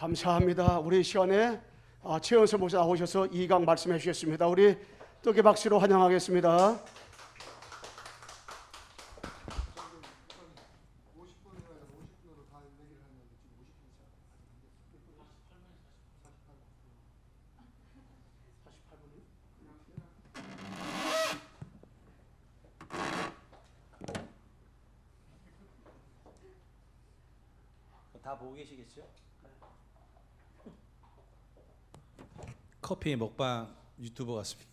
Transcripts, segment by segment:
감사합니다. 우리 시간에 최연서 목사 나오셔서 2강 말씀해 주셨습니다. 우리 뜨개 박수로 환영하겠습니다. 다 보고 계시겠죠? 커피 먹방 유튜버 같습니다.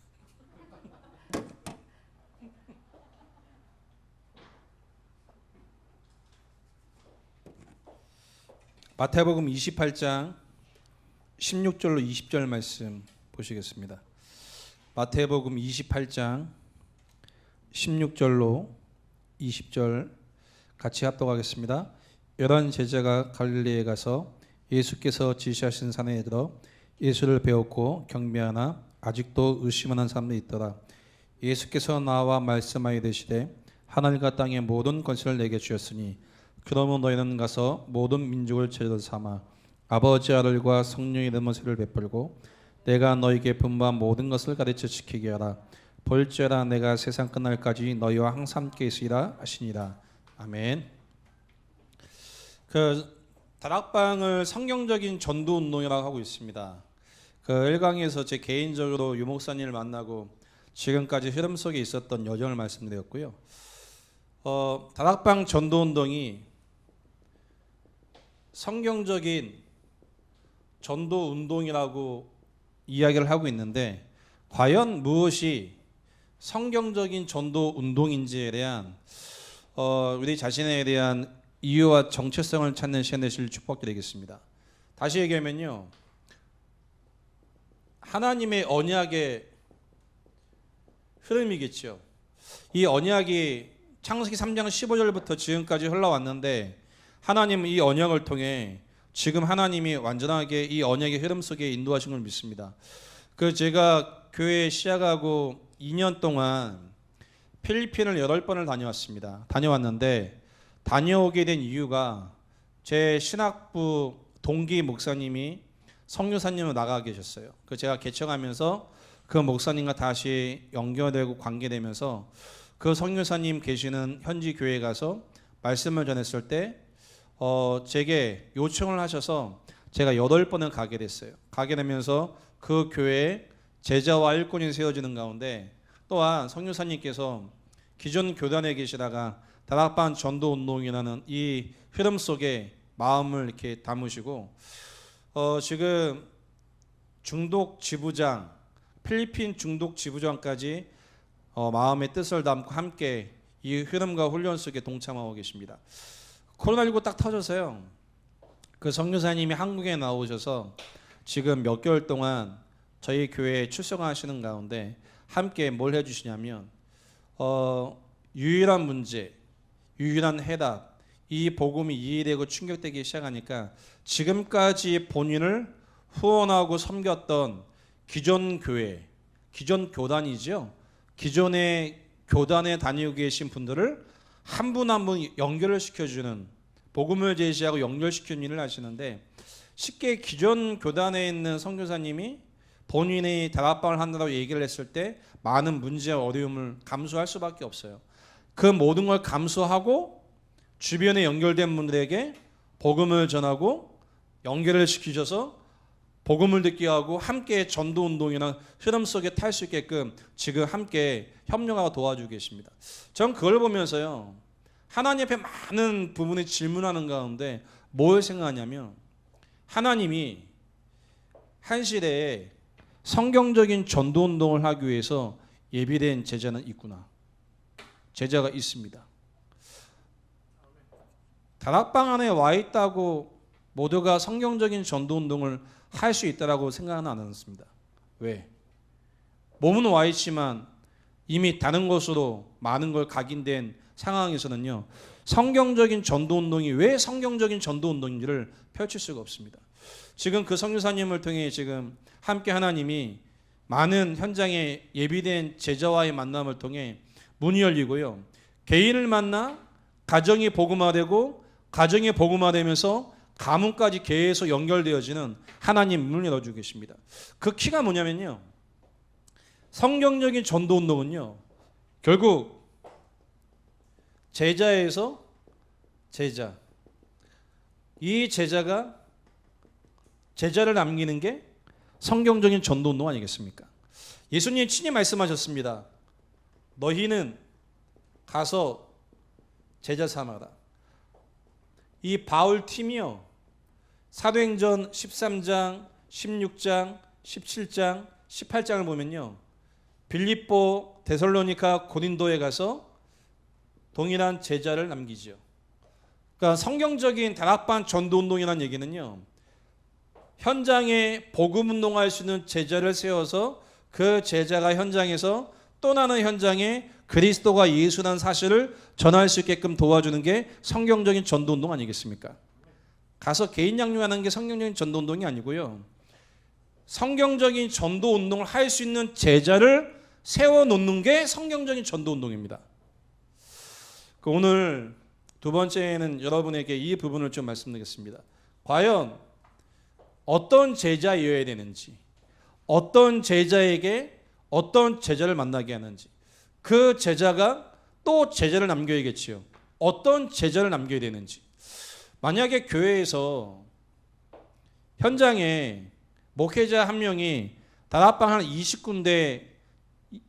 마태복음 28장 16절로 20절 말씀 보시겠습니다. 마태복음 28장 16절로 20절 같이 합독하겠습니다. 열한 제자가 갈릴리에 가서 예수께서 지시하신 산에 이르러 예수를 배웠고 경배하나 아직도 의심하는 사람도 있더라. 예수께서 나와 말씀하이르시되 하늘과 땅의 모든 권세를 내게 주셨으니 그러므로 너희는 가서 모든 민족을 제자로 삼아 아버지 아들과 성령의 이름으로 세를 베풀고 내가 너희에게 분부한 모든 것을 가르쳐 지키게 하라. 볼지어다 내가 세상 끝날까지 너희와 항상 함께 있으리라 하시니라. 아멘. 다락방을 성경적인 전도 운동이라고 하고 있습니다. 1강에서 제 개인적으로 유 목사님을 만나고 지금까지 흐름 속에 있었던 여정을 말씀드렸고요. 다락방 전도 운동이 성경적인 전도 운동이라고 이야기를 하고 있는데 과연 무엇이 성경적인 전도 운동인지에 대한 우리 자신에 대한 이유와 정체성을 찾는 시간 되실 축복드리겠습니다. 다시 얘기하면요, 하나님의 언약의 흐름이겠죠. 이 언약이 창세기 3장 15절부터 지금까지 흘러왔는데 하나님은 이 언약을 통해 지금 하나님이 완전하게 이 언약의 흐름 속에 인도하신 걸 믿습니다. 제가 교회 시작하고 2년 동안 필리핀을 8번을 다녀왔는데 다녀오게 된 이유가 제 신학부 동기 목사님이 성교사님으로 나가 계셨어요. 제가 개척하면서 그 목사님과 다시 연결되고 관계되면서 그 성교사님 계시는 현지 교회에 가서 말씀을 전했을 때 제게 요청을 하셔서 제가 8번을 가게 됐어요. 가게 되면서 그 교회에 제자와 일꾼이 세워지는 가운데 또한 성교사님께서 기존 교단에 계시다가 다락방 전도 운동이라는 이 흐름 속에 마음을 이렇게 담으시고 지금 중독 지부장, 필리핀 중독 지부장까지 마음의 뜻을 담고 함께 이 흐름과 훈련 속에 동참하고 계십니다. 코로나19 딱 터져서요. 성교사님이 한국에 나오셔서 지금 몇 개월 동안 저희 교회에 출석하시는 가운데 함께 뭘 해주시냐면 유일한 문제, 유일한 해답, 이 복음이 이해되고 충격되기 시작하니까 지금까지 본인을 후원하고 섬겼던 기존 교회, 기존 교단이죠. 기존의 교단에 다니고 계신 분들을 한 분 한 분 연결을 시켜주는, 복음을 제시하고 연결시키는 일을 하시는데 쉽게 기존 교단에 있는 선교사님이 본인이 다락방을 한다고 얘기를 했을 때 많은 문제와 어려움을 감수할 수밖에 없어요. 그 모든 걸 감수하고 주변에 연결된 분들에게 복음을 전하고 연결을 시키셔서 복음을 듣게 하고 함께 전도운동이나 흐름 속에 탈 수 있게끔 지금 함께 협력하고 도와주고 계십니다. 전 그걸 보면서요, 하나님 앞에 많은 부분에 질문하는 가운데 뭘 생각하냐면 하나님이 한 시대에 성경적인 전도운동을 하기 위해서 예비된 제자는 있구나. 제자가 있습니다. 다락방 안에 와 있다고 모두가 성경적인 전도운동을 할 수 있다라고 생각은 안 했습니다. 왜? 몸은 와 있지만 이미 다른 곳으로 많은 걸 각인된 상황에서는요, 성경적인 전도운동이 왜 성경적인 전도운동인지를 펼칠 수가 없습니다. 지금 그 선교사님을 통해 지금 함께 하나님이 많은 현장에 예비된 제자와의 만남을 통해 문이 열리고요, 개인을 만나 가정이 복음화되고 가정이 복음화되면서 가문까지 계속 연결되어지는 하나님 문을 열어주고 계십니다. 그 키가 뭐냐면요, 성경적인 전도 운동은요, 결국 제자에서 제자, 이 제자가 제자를 남기는 게 성경적인 전도 운동 아니겠습니까? 예수님이 친히 말씀하셨습니다. 너희는 가서 제자 삼아라. 이 바울 팀이요, 사도행전 13장, 16장, 17장, 18장을 보면요, 빌립보, 데살로니가, 고린도에 가서 동일한 제자를 남기죠. 그러니까 성경적인 다락방 전도운동이라는 얘기는요, 현장에 복음운동할 수 있는 제자를 세워서 그 제자가 현장에서 떠나는 현장에 그리스도가 예수라는 사실을 전할 수 있게끔 도와주는 게 성경적인 전도운동 아니겠습니까? 가서 개인 양육하는 게 성경적인 전도운동이 아니고요, 성경적인 전도운동을 할 수 있는 제자를 세워놓는 게 성경적인 전도운동입니다. 오늘 두 번째는 여러분에게 이 부분을 좀 말씀드리겠습니다. 과연 어떤 제자여야 되는지, 어떤 제자에게 어떤 제자를 만나게 하는지, 그 제자가 또 제자를 남겨야겠지요. 어떤 제자를 남겨야 되는지. 만약에 교회에서 현장에 목회자 한 명이 다락방 한 20군데,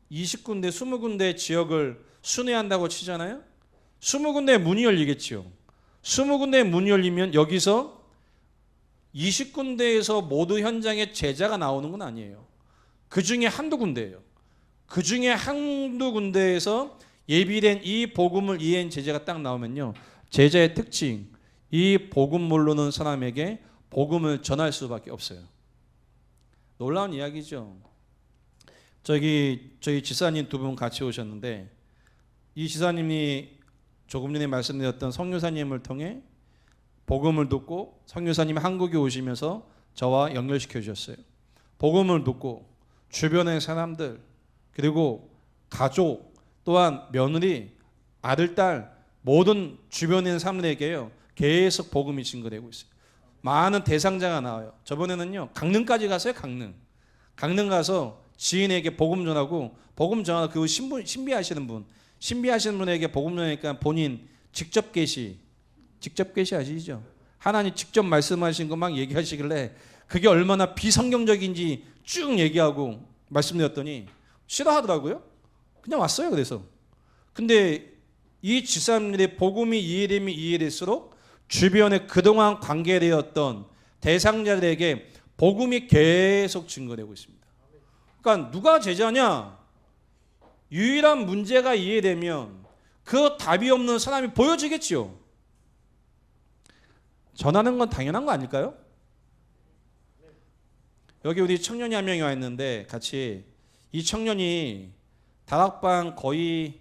20군데 지역을 순회한다고 치잖아요. 20군데 문이 열리겠지요. 20군데 문이 열리면 여기서 20군데에서 모두 현장에 제자가 나오는 건 아니에요. 그 중에 한두 군데예요. 그 중에 한두 군데에서 예비된 이 복음을 이해한 제자가 딱 나오면요, 제자의 특징, 이 복음 모르는 사람에게 복음을 전할 수밖에 없어요. 놀라운 이야기죠. 저희 지사님 두 분 같이 오셨는데, 이 지사님이 조금 전에 말씀드렸던 성교사님을 통해 복음을 듣고 성교사님이 한국에 오시면서 저와 연결시켜 주셨어요. 복음을 듣고 주변의 사람들, 그리고 가족, 또한 며느리, 아들, 딸, 모든 주변에 있는 사람들에게요, 계속 복음이 증거되고 있어요. 많은 대상자가 나와요. 저번에는요, 강릉까지 갔어요. 강릉 가서 지인에게 복음 전하고, 복음 전하고 그 신비하시는 분에게 복음 전하니까 본인 직접 계시 아시죠? 하나님 직접 말씀하신 거 막 얘기하시길래 그게 얼마나 비성경적인지 쭉 얘기하고 말씀드렸더니 싫어하더라고요. 그냥 왔어요. 그래서 근데 이 지사님들의 복음이 이해될수록 주변에 그동안 관계되었던 대상자들에게 복음이 계속 증거되고 있습니다. 그러니까 누가 제자냐? 유일한 문제가 이해되면 그 답이 없는 사람이 보여지겠지요. 전하는 건 당연한 거 아닐까요? 여기 우리 청년이 한 명이 와 있는데, 같이 이 청년이 다락방 거의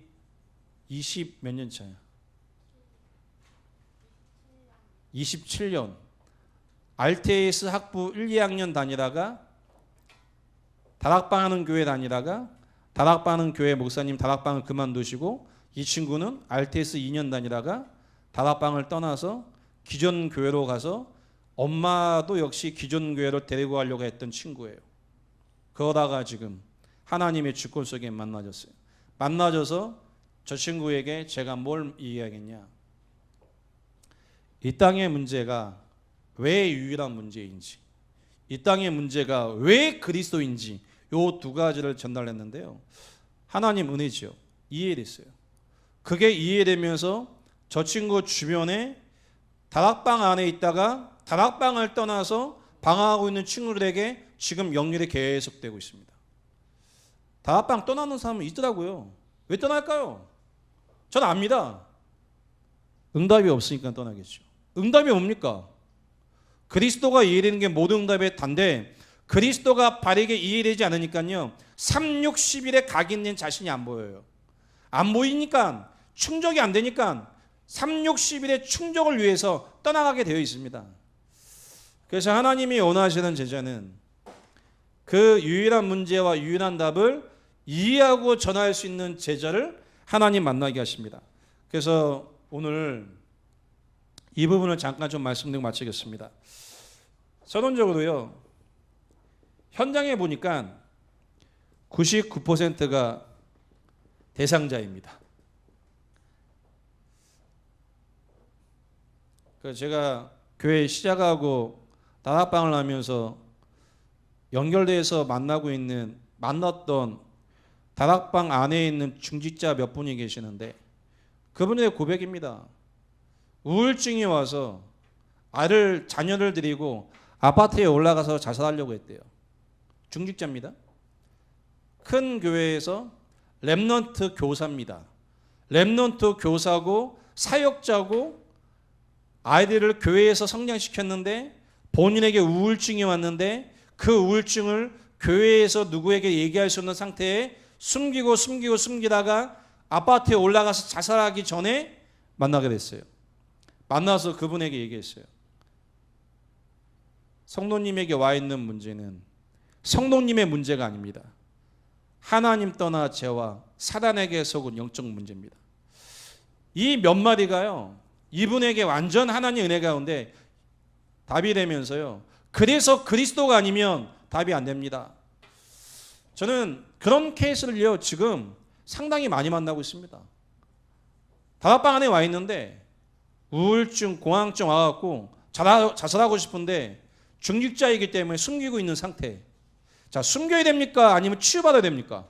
20 몇 년 차야. 27년. RTS 학부 1, 2학년 다니다가 다락방 하는 교회 다니다가 다락방 하는 교회 목사님 다락방을 그만두시고, 이 친구는 RTS 2년 다니다가 다락방을 떠나서 기존 교회로 가서 엄마도 역시 기존 교회로 데리고 가려고 했던 친구예요. 그러다가 지금 하나님의 주권 속에 만나졌어요. 만나져서 저 친구에게 제가 뭘 이해하겠냐? 이 땅의 문제가 왜 유일한 문제인지, 이 땅의 문제가 왜 그리스도인지, 요 두 가지를 전달했는데요. 하나님 은혜지요. 이해됐어요. 그게 이해되면서 저 친구 주변에 다락방 안에 있다가 다락방을 떠나서 방황하고 있는 친구들에게 지금 연결이 계속되고 있습니다. 다락방 떠나는 사람은 있더라고요. 왜 떠날까요? 저는 압니다. 응답이 없으니까 떠나겠죠. 응답이 뭡니까? 그리스도가 이해되는 게 모든 응답의 단데, 그리스도가 바르게 이해되지 않으니까요, 3, 6, 10일에 각인된 자신이 안 보여요. 안 보이니까, 충족이 안 되니까 3, 6, 10일의 충족을 위해서 떠나가게 되어 있습니다. 그래서 하나님이 원하시는 제자는 그 유일한 문제와 유일한 답을 이해하고 전할 수 있는 제자를 하나님 만나게 하십니다. 그래서 오늘 이 부분을 잠깐 좀 말씀드리고 마치겠습니다. 서론적으로요. 현장에 보니까 99%가 대상자입니다. 제가 교회 시작하고 다락방을 하면서 연결돼서 만났던 다락방 안에 있는 중직자 몇 분이 계시는데 그분의 고백입니다. 우울증이 와서 자녀를 데리고 아파트에 올라가서 자살하려고 했대요. 중직자입니다. 큰 교회에서 렘넌트 교사입니다. 렘넌트 교사고 사역자고 아이들을 교회에서 성장시켰는데 본인에게 우울증이 왔는데 그 우울증을 교회에서 누구에게 얘기할 수 없는 상태에 숨기다가 아파트에 올라가서 자살하기 전에 만나게 됐어요. 만나서 그분에게 얘기했어요. 성도님에게 와 있는 문제는 성도님의 문제가 아닙니다. 하나님 떠나 죄와 사단에게 속은 영적 문제입니다. 이 몇 마디가요. 이분에게 완전 하나님 은혜 가운데 답이 되면서요. 그래서 그리스도가 아니면 답이 안 됩니다. 저는 그런 케이스를요. 지금 상당히 많이 만나고 있습니다. 다락방 안에 와 있는데 우울증, 공황증 와갖고 자살하고 싶은데 중직자이기 때문에 숨기고 있는 상태. 자, 숨겨야 됩니까? 아니면 치유받아야 됩니까?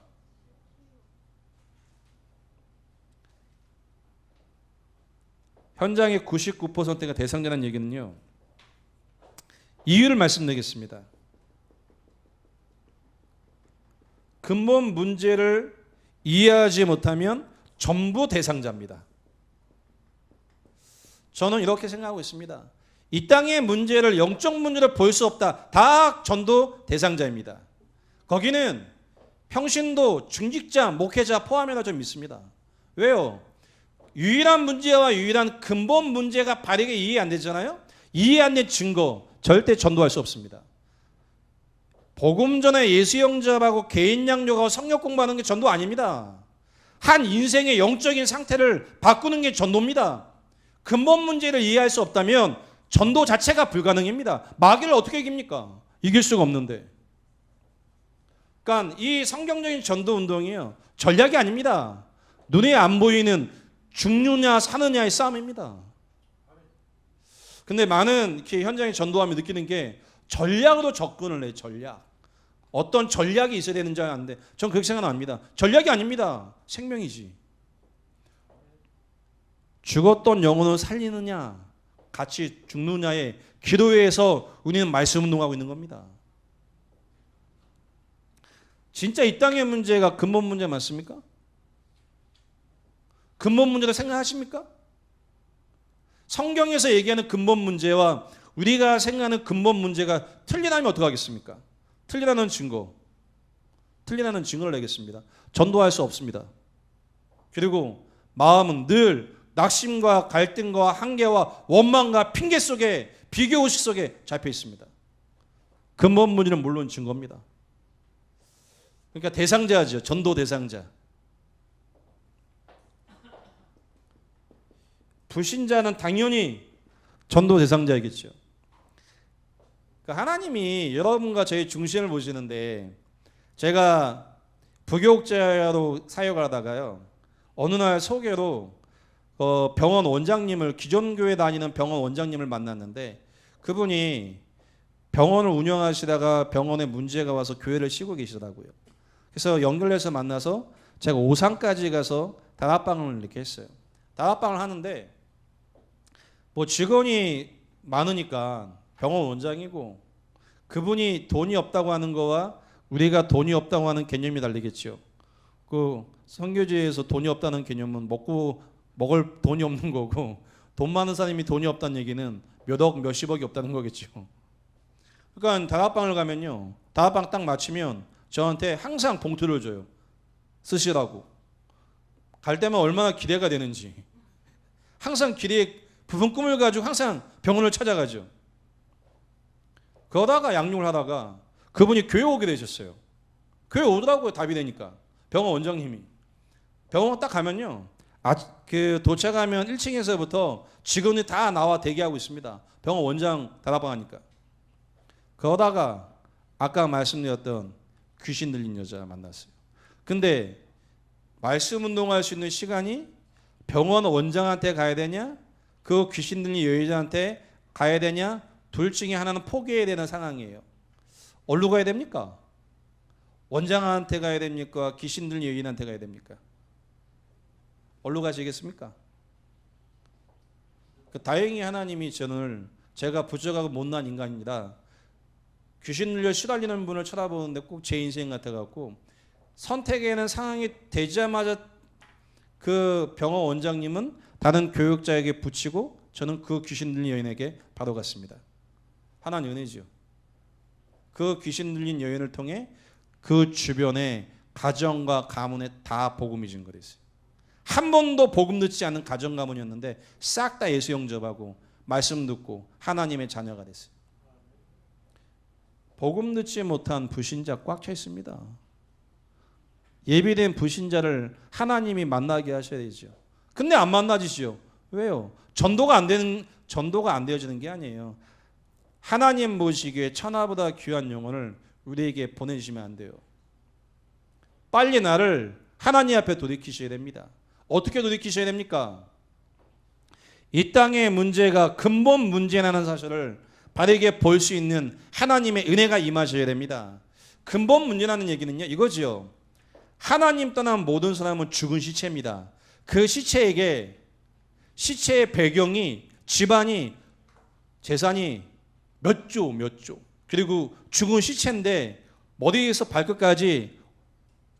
현장의 99%가 대상자라는 얘기는요. 이유를 말씀드리겠습니다. 근본 문제를 이해하지 못하면 전부 대상자입니다. 저는 이렇게 생각하고 있습니다. 이 땅의 문제를 영적 문제로 볼 수 없다. 다 전도 대상자입니다. 거기는 평신도, 중직자, 목회자 포함해서 좀 있습니다. 왜요? 유일한 문제와 유일한 근본 문제가 바르게 이해 안 되잖아요. 이해 안 된 증거 절대 전도할 수 없습니다. 복음 전에 예수 영접하고 개인 양육하고 성역 공부하는 게 전도 아닙니다. 한 인생의 영적인 상태를 바꾸는 게 전도입니다. 근본 문제를 이해할 수 없다면 전도 자체가 불가능입니다. 마귀를 어떻게 이깁니까? 이길 수가 없는데. 그러니까 이 성경적인 전도 운동이요. 전략이 아닙니다. 눈에 안 보이는 죽느냐 사느냐의 싸움입니다. 근데 많은 이렇게 현장에 전도하며 느끼는 게 전략으로 접근을 해요. 전략. 어떤 전략이 있어야 되는 줄 아는데 전 그렇게 생각 안 합니다. 전략이 아닙니다. 생명이지. 죽었던 영혼을 살리느냐 같이 죽느냐의 기도회에서 우리는 말씀 운동하고 있는 겁니다. 진짜 이 땅의 문제가 근본 문제 맞습니까? 근본 문제를 생각하십니까? 성경에서 얘기하는 근본 문제와 우리가 생각하는 근본 문제가 틀리다면 어떡하겠습니까? 틀리다는 증거를 내겠습니다. 전도할 수 없습니다. 그리고 마음은 늘 낙심과 갈등과 한계와 원망과 핑계 속에 비교의식 속에 잡혀 있습니다. 근본 문제는 물론 증거입니다. 그러니까 대상자죠. 전도 대상자. 불신자는 당연히 전도 대상자이겠죠. 그러니까 하나님이 여러분과 저의 중심을 보시는데 제가 부교육자로 사역을 하다가요. 어느 날 소개로 병원 원장님을 기존 교회 다니는 병원 원장님을 만났는데 그분이 병원을 운영하시다가 병원에 문제가 와서 교회를 쉬고 계시더라고요. 그래서 연결해서 만나서 제가 오산까지 가서 다락방을 이렇게 했어요. 다락방을 하는데 뭐 직원이 많으니까 병원 원장이고 그분이 돈이 없다고 하는 거와 우리가 돈이 없다고 하는 개념이 다르겠죠. 그 선교지에서 돈이 없다는 개념은 먹을 돈이 없는 거고 돈 많은 사람이 돈이 없다는 얘기는 몇억 몇십억이 없다는 거겠죠. 그러니까 다락방을 가면요. 다락방 딱 마치면 저한테 항상 봉투를 줘요. 쓰시라고. 갈 때만 얼마나 기대가 되는지. 항상 기대의 부푼 꿈을 가지고 항상 병원을 찾아가죠. 그러다가 양육을 하다가 그분이 교회 오게 되셨어요. 교회 오더라고요. 답이 되니까. 병원 원장님이. 병원 딱 가면요. 도착하면 1층에서부터 직원이 다 나와 대기하고 있습니다. 병원 원장 다락방 하니까. 그러다가 아까 말씀드렸던 귀신 들린 여자 만났어요. 근데 말씀 운동할 수 있는 시간이 병원 원장한테 가야 되냐, 그 귀신 들린 여자한테 가야 되냐, 둘 중에 하나는 포기해야 되는 상황이에요. 어디로 가야 됩니까? 원장한테 가야 됩니까? 귀신 들린 여인한테 가야 됩니까? 어디로 가시겠습니까? 다행히 하나님이 저를, 제가 부족하고 못난 인간입니다, 귀신 들려 시달리는 분을 쳐다보는데 꼭 제 인생 같아갖고 선택에는 상황이 되자마자 그 병원 원장님은 다른 교육자에게 붙이고 저는 그 귀신 들린 여인에게 바로 갔습니다. 하나님 은혜죠. 그 귀신 들린 여인을 통해 그 주변의 가정과 가문에 다 복음이 증거됐어요. 한 번도 복음 듣지 않은 가정 가문이었는데 싹 다 예수 영접하고 말씀 듣고 하나님의 자녀가 됐어요. 복음 듣지 못한 불신자 꽉 차 있습니다. 예비된 불신자를 하나님이 만나게 하셔야 되죠. 근데 안 만나지죠. 왜요? 전도가 안 되어지는 게 아니에요. 하나님 보시기에 천하보다 귀한 영혼을 우리에게 보내주시면 안 돼요. 빨리 나를 하나님 앞에 돌이키셔야 됩니다. 어떻게 돌이키셔야 됩니까? 이 땅의 문제가 근본 문제라는 사실을 바르게 볼 수 있는 하나님의 은혜가 임하셔야 됩니다. 근본 문제라는 얘기는요, 이거지요. 하나님 떠난 모든 사람은 죽은 시체입니다. 그 시체의 배경이, 집안이, 재산이 몇 조, 그리고 죽은 시체인데 머리에서 발끝까지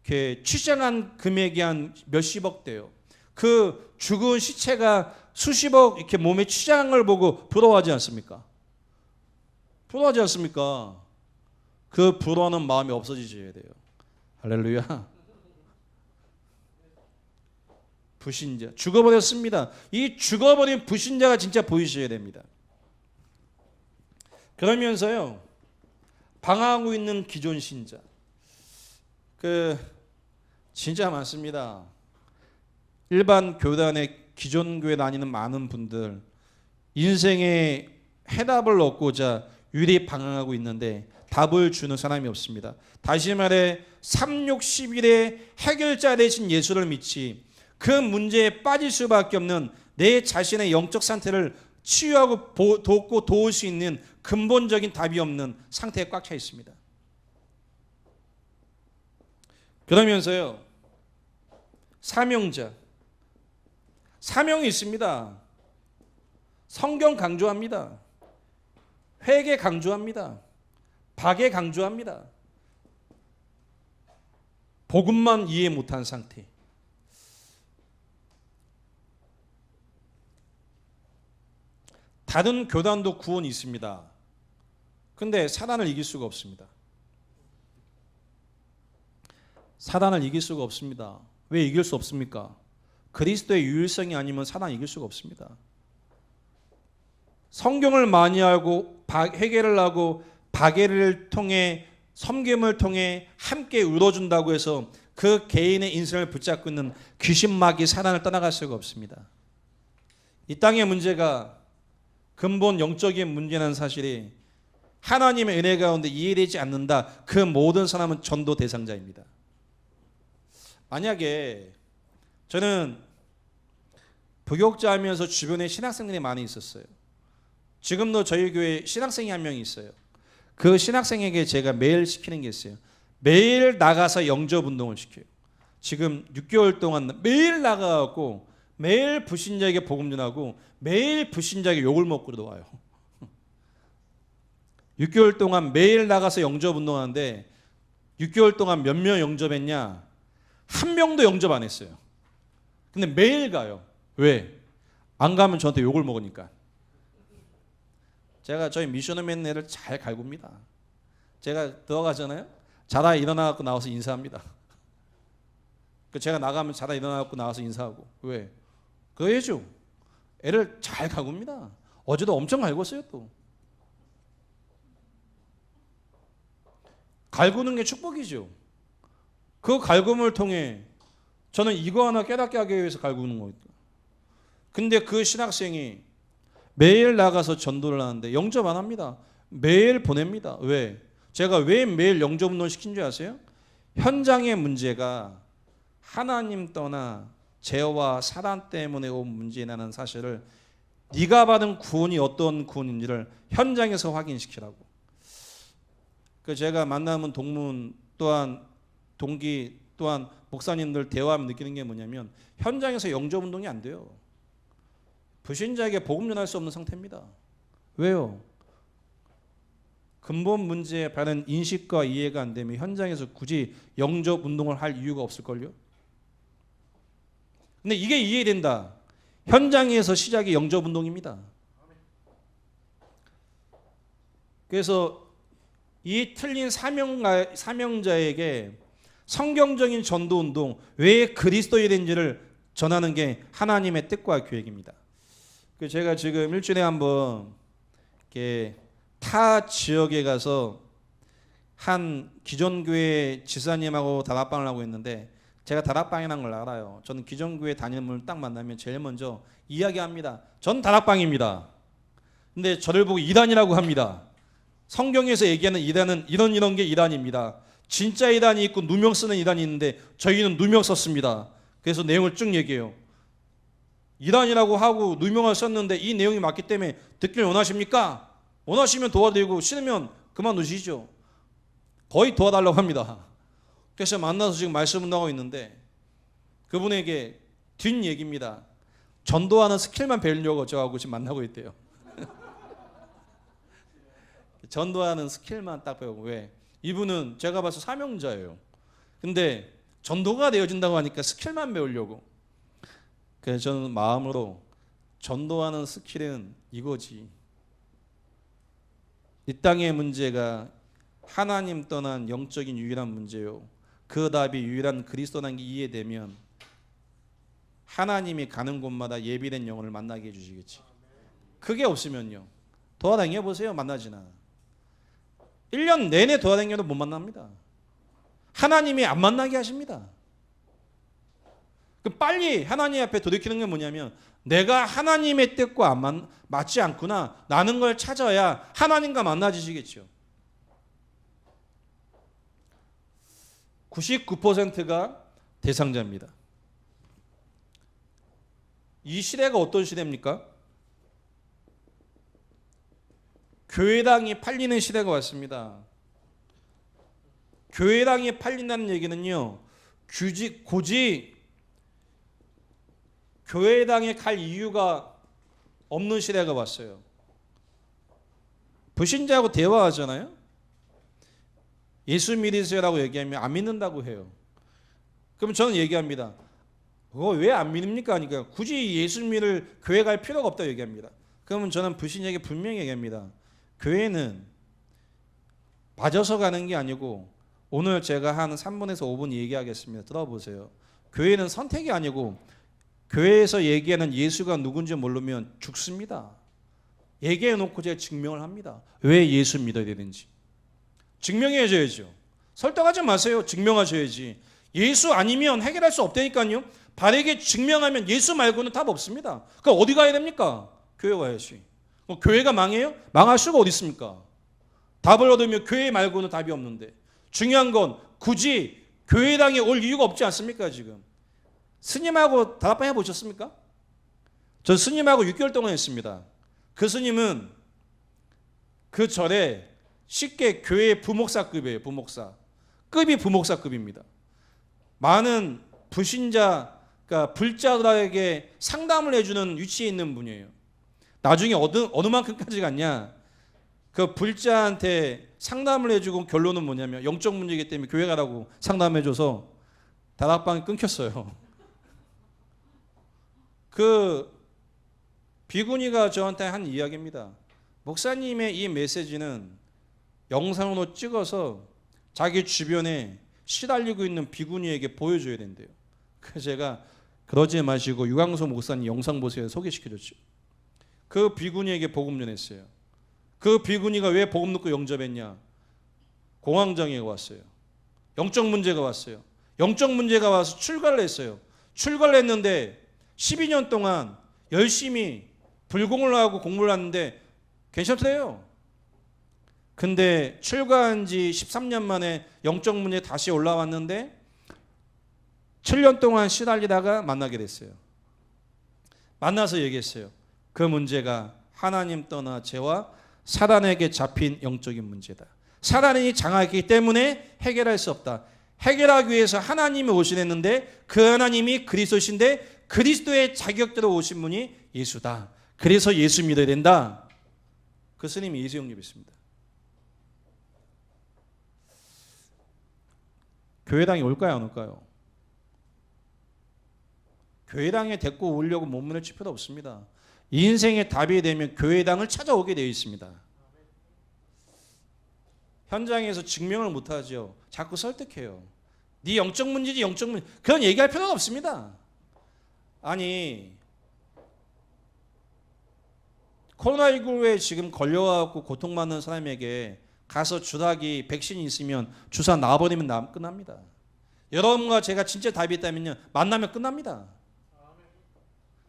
이렇게 취장한 금액이 한 몇십억 대요. 그 죽은 시체가 수십억 이렇게 몸에 취장을 보고 부러워하지 않습니까? 부러워하지 않습니까? 그 부러워하는 마음이 없어지셔야 돼요. 할렐루야. 불신자, 죽어버렸습니다. 이 죽어버린 불신자가 진짜 보이셔야 됩니다. 그러면서요, 방황하고 있는 기존 신자, 진짜 많습니다. 일반 교단에 기존 교회 다니는 많은 분들, 인생의 해답을 얻고자 유리 방황하고 있는데 답을 주는 사람이 없습니다. 다시 말해 3,6,11의 해결자 되신 예수를 믿지 그 문제에 빠질 수밖에 없는 내 자신의 영적 상태를 치유하고 돕고 도울 수 있는 근본적인 답이 없는 상태에 꽉 차 있습니다. 그러면서요, 사명이 있습니다. 성경 강조합니다. 회개 강조합니다. 박애 강조합니다. 복음만 이해 못한 상태. 다른 교단도 구원이 있습니다. 근데 사단을 이길 수가 없습니다. 사단을 이길 수가 없습니다. 왜 이길 수 없습니까? 그리스도의 유일성이 아니면 사단을 이길 수가 없습니다. 성경을 많이 알고 회개를 하고 박애를 통해 섬김을 통해 함께 울어준다고 해서 그 개인의 인생을 붙잡고 있는 귀신마귀 사단을 떠나갈 수가 없습니다. 이 땅의 문제가 근본 영적인 문제라는 사실이 하나님의 은혜 가운데 이해되지 않는다. 그 모든 사람은 전도 대상자입니다. 만약에 저는 부교육자하면서 주변에 신학생들이 많이 있었어요. 지금도 저희 교회에 신학생이 한 명이 있어요. 그 신학생에게 제가 매일 시키는 게 있어요. 매일 나가서 영접운동을 시켜요. 지금 6개월 동안 매일 나가고 매일 불신자에게 복음 전하고 매일 불신자에게 욕을 먹고 들어와요. 6개월 동안 매일 나가서 영접운동하는데 6개월 동안 몇 명 영접했냐? 한 명도 영접 안 했어요. 근데 매일 가요. 왜? 안 가면 저한테 욕을 먹으니까. 제가 저희 미션맨 애를 잘 갈굽니다. 제가 들어가잖아요. 자다 일어나고 나와서 인사합니다. 제가 나가면 자다 일어나고 나와서 인사하고. 왜? 그래야죠. 애를 잘 갈굽니다. 어제도 엄청 갈궜어요 또. 갈구는 게 축복이죠. 그 갈굼을 통해 저는 이거 하나 깨닫게 하기 위해서 갈구는 거예요. 근데 그 신학생이 매일 나가서 전도를 하는데 영접 안 합니다. 매일 보냅니다. 왜? 제가 왜 매일 영접 운동을 시킨 줄 아세요? 현장의 문제가 하나님 떠나 죄와 사단 때문에 온 문제라는 사실을 네가 받은 구원이 어떤 구원인지를 현장에서 확인시키라고. 그 제가 만나면 동문 또한 동기 또한 목사님들 대화하면 느끼는 게 뭐냐면 현장에서 영접 운동이 안 돼요. 불신자에게 복음 전할 수 없는 상태입니다. 왜요? 근본 문제에 바른 인식과 이해가 안 되면 현장에서 굳이 영접 운동을 할 이유가 없을걸요? 근데 이게 이해된다. 현장에서 시작이 영접 운동입니다. 그래서 이 틀린 사명자에게 성경적인 전도 운동, 왜 그리스도인인지를 전하는 게 하나님의 뜻과 계획입니다. 제가 지금 일주일에 한번 이렇게 타 지역에 가서 한 기존 교회 지사님하고 다락방을 하고 있는데 제가 다락방이라는 걸 알아요. 저는 기존 교회 담임을 딱 만나면 제일 먼저 이야기합니다. 전 다락방입니다. 근데 저를 보고 이단이라고 합니다. 성경에서 얘기하는 이단은 이런 게 이단입니다. 진짜 이단이 있고 누명 쓰는 이단이 있는데 저희는 누명 썼습니다. 그래서 내용을 쭉 얘기해요. 이단이라고 하고 누명을 썼는데 이 내용이 맞기 때문에 듣기를 원하십니까? 원하시면 도와드리고 싫으면 그만두시죠. 거의 도와달라고 합니다. 그래서 만나서 지금 말씀 운동하고 있는데 그분에게 뒷얘기입니다. 전도하는 스킬만 배우려고 저하고 지금 만나고 있대요. 전도하는 스킬만 딱 배우고. 왜? 이분은 제가 봐서 사명자예요. 근데 전도가 되어진다고 하니까 스킬만 배우려고. 그래서 저는 마음으로 전도하는 스킬은 이거지. 이 땅의 문제가 하나님 떠난 영적인 유일한 문제요. 그 답이 유일한 그리스도라는 게 이해되면 하나님이 가는 곳마다 예비된 영혼을 만나게 해주시겠지. 그게 없으면요. 돌아다녀 보세요. 만나지나. 1년 내내 돌아다녀도 못 만납니다. 하나님이 안 만나게 하십니다. 빨리 하나님 앞에 돌이키는 게 뭐냐면 내가 하나님의 뜻과 맞지 않구나. 라는 걸 찾아야 하나님과 만나지시겠죠. 99%가 대상자입니다. 이 시대가 어떤 시대입니까? 교회당이 팔리는 시대가 왔습니다. 교회당이 팔린다는 얘기는요, 굳이 교회당에 갈 이유가 없는 시대가 왔어요. 불신자하고 대화하잖아요. 예수 믿으세요라고 얘기하면 안 믿는다고 해요. 그럼 저는 얘기합니다. 그거 왜 안 믿습니까? 하니까 굳이 예수 믿을 교회 갈 필요가 없다고 얘기합니다. 그러면 저는 불신자에게 분명히 얘기합니다. 교회는 맞아서 가는 게 아니고, 오늘 제가 한 3분에서 5분 얘기하겠습니다. 들어보세요. 교회는 선택이 아니고 교회에서 얘기하는 예수가 누군지 모르면 죽습니다. 얘기해놓고 제가 증명을 합니다. 왜 예수 믿어야 되는지 증명해줘야죠. 설득하지 마세요. 증명하셔야지. 예수 아니면 해결할 수 없다니까요. 바르게 증명하면 예수 말고는 답 없습니다. 그럼 어디 가야 됩니까? 교회 가야지. 교회가 망해요? 망할 수가 어디 있습니까? 답을 얻으면 교회 말고는 답이 없는데, 중요한 건 굳이 교회당에 올 이유가 없지 않습니까? 지금 스님하고 다락방 해보셨습니까? 저 스님하고 6개월 동안 했습니다. 그 스님은 그 절에 쉽게 교회 부목사급이에요. 부목사급이 부목사급입니다. 많은 불신자, 그러니까 불자들에게 상담을 해주는 위치에 있는 분이에요. 나중에 어느 만큼까지 갔냐? 그 불자한테 상담을 해주고 결론은 뭐냐면 영적 문제이기 때문에 교회 가라고 상담해줘서 다락방이 끊겼어요. 그 비구니가 저한테 한 이야기입니다. 목사님의 이 메시지는 영상으로 찍어서 자기 주변에 시달리고 있는 비구니에게 보여줘야 된대요. 그래서 제가 그러지 마시고 유광수 목사님 영상 보세요 소개시켜줬죠. 그 비구니에게 복음 전했어요. 그 비구니가 왜 복음 듣고 영접했냐? 공황장애가 왔어요. 영적 문제가 왔어요. 영적 문제가 와서 출가를 했어요. 출가를 했는데 12년 동안 열심히 불공을 하고 공부를 하는데 괜찮대요. 근데 출가한 지 13년 만에 영적 문제 다시 올라왔는데 7년 동안 시달리다가 만나게 됐어요. 만나서 얘기했어요. 그 문제가 하나님 떠나 죄와 사단에게 잡힌 영적인 문제다. 사단이 장악했기 때문에 해결할 수 없다. 해결하기 위해서 하나님이 오시랬는데 그 하나님이 그리스도신데 그리스도의 자격대로 오신 분이 예수다. 그래서 예수 믿어야 된다. 그 스님이 예수 영접 있습니다. 교회당에 올까요 안 올까요? 교회당에 데리고 오려고 몸부림을 칠 필요 없습니다. 인생의 답이 되면 교회당을 찾아오게 되어 있습니다. 현장에서 증명을 못하죠. 자꾸 설득해요. 네 영적 문제지 영적 문제. 그런 얘기할 필요는 없습니다. 아니 코로나19에 지금 걸려갖고 고통받는 사람에게 가서 주사기 백신이 있으면 주사 놔버리면 끝납니다. 여러분과 제가 진짜 답이 있다면요 만나면 끝납니다.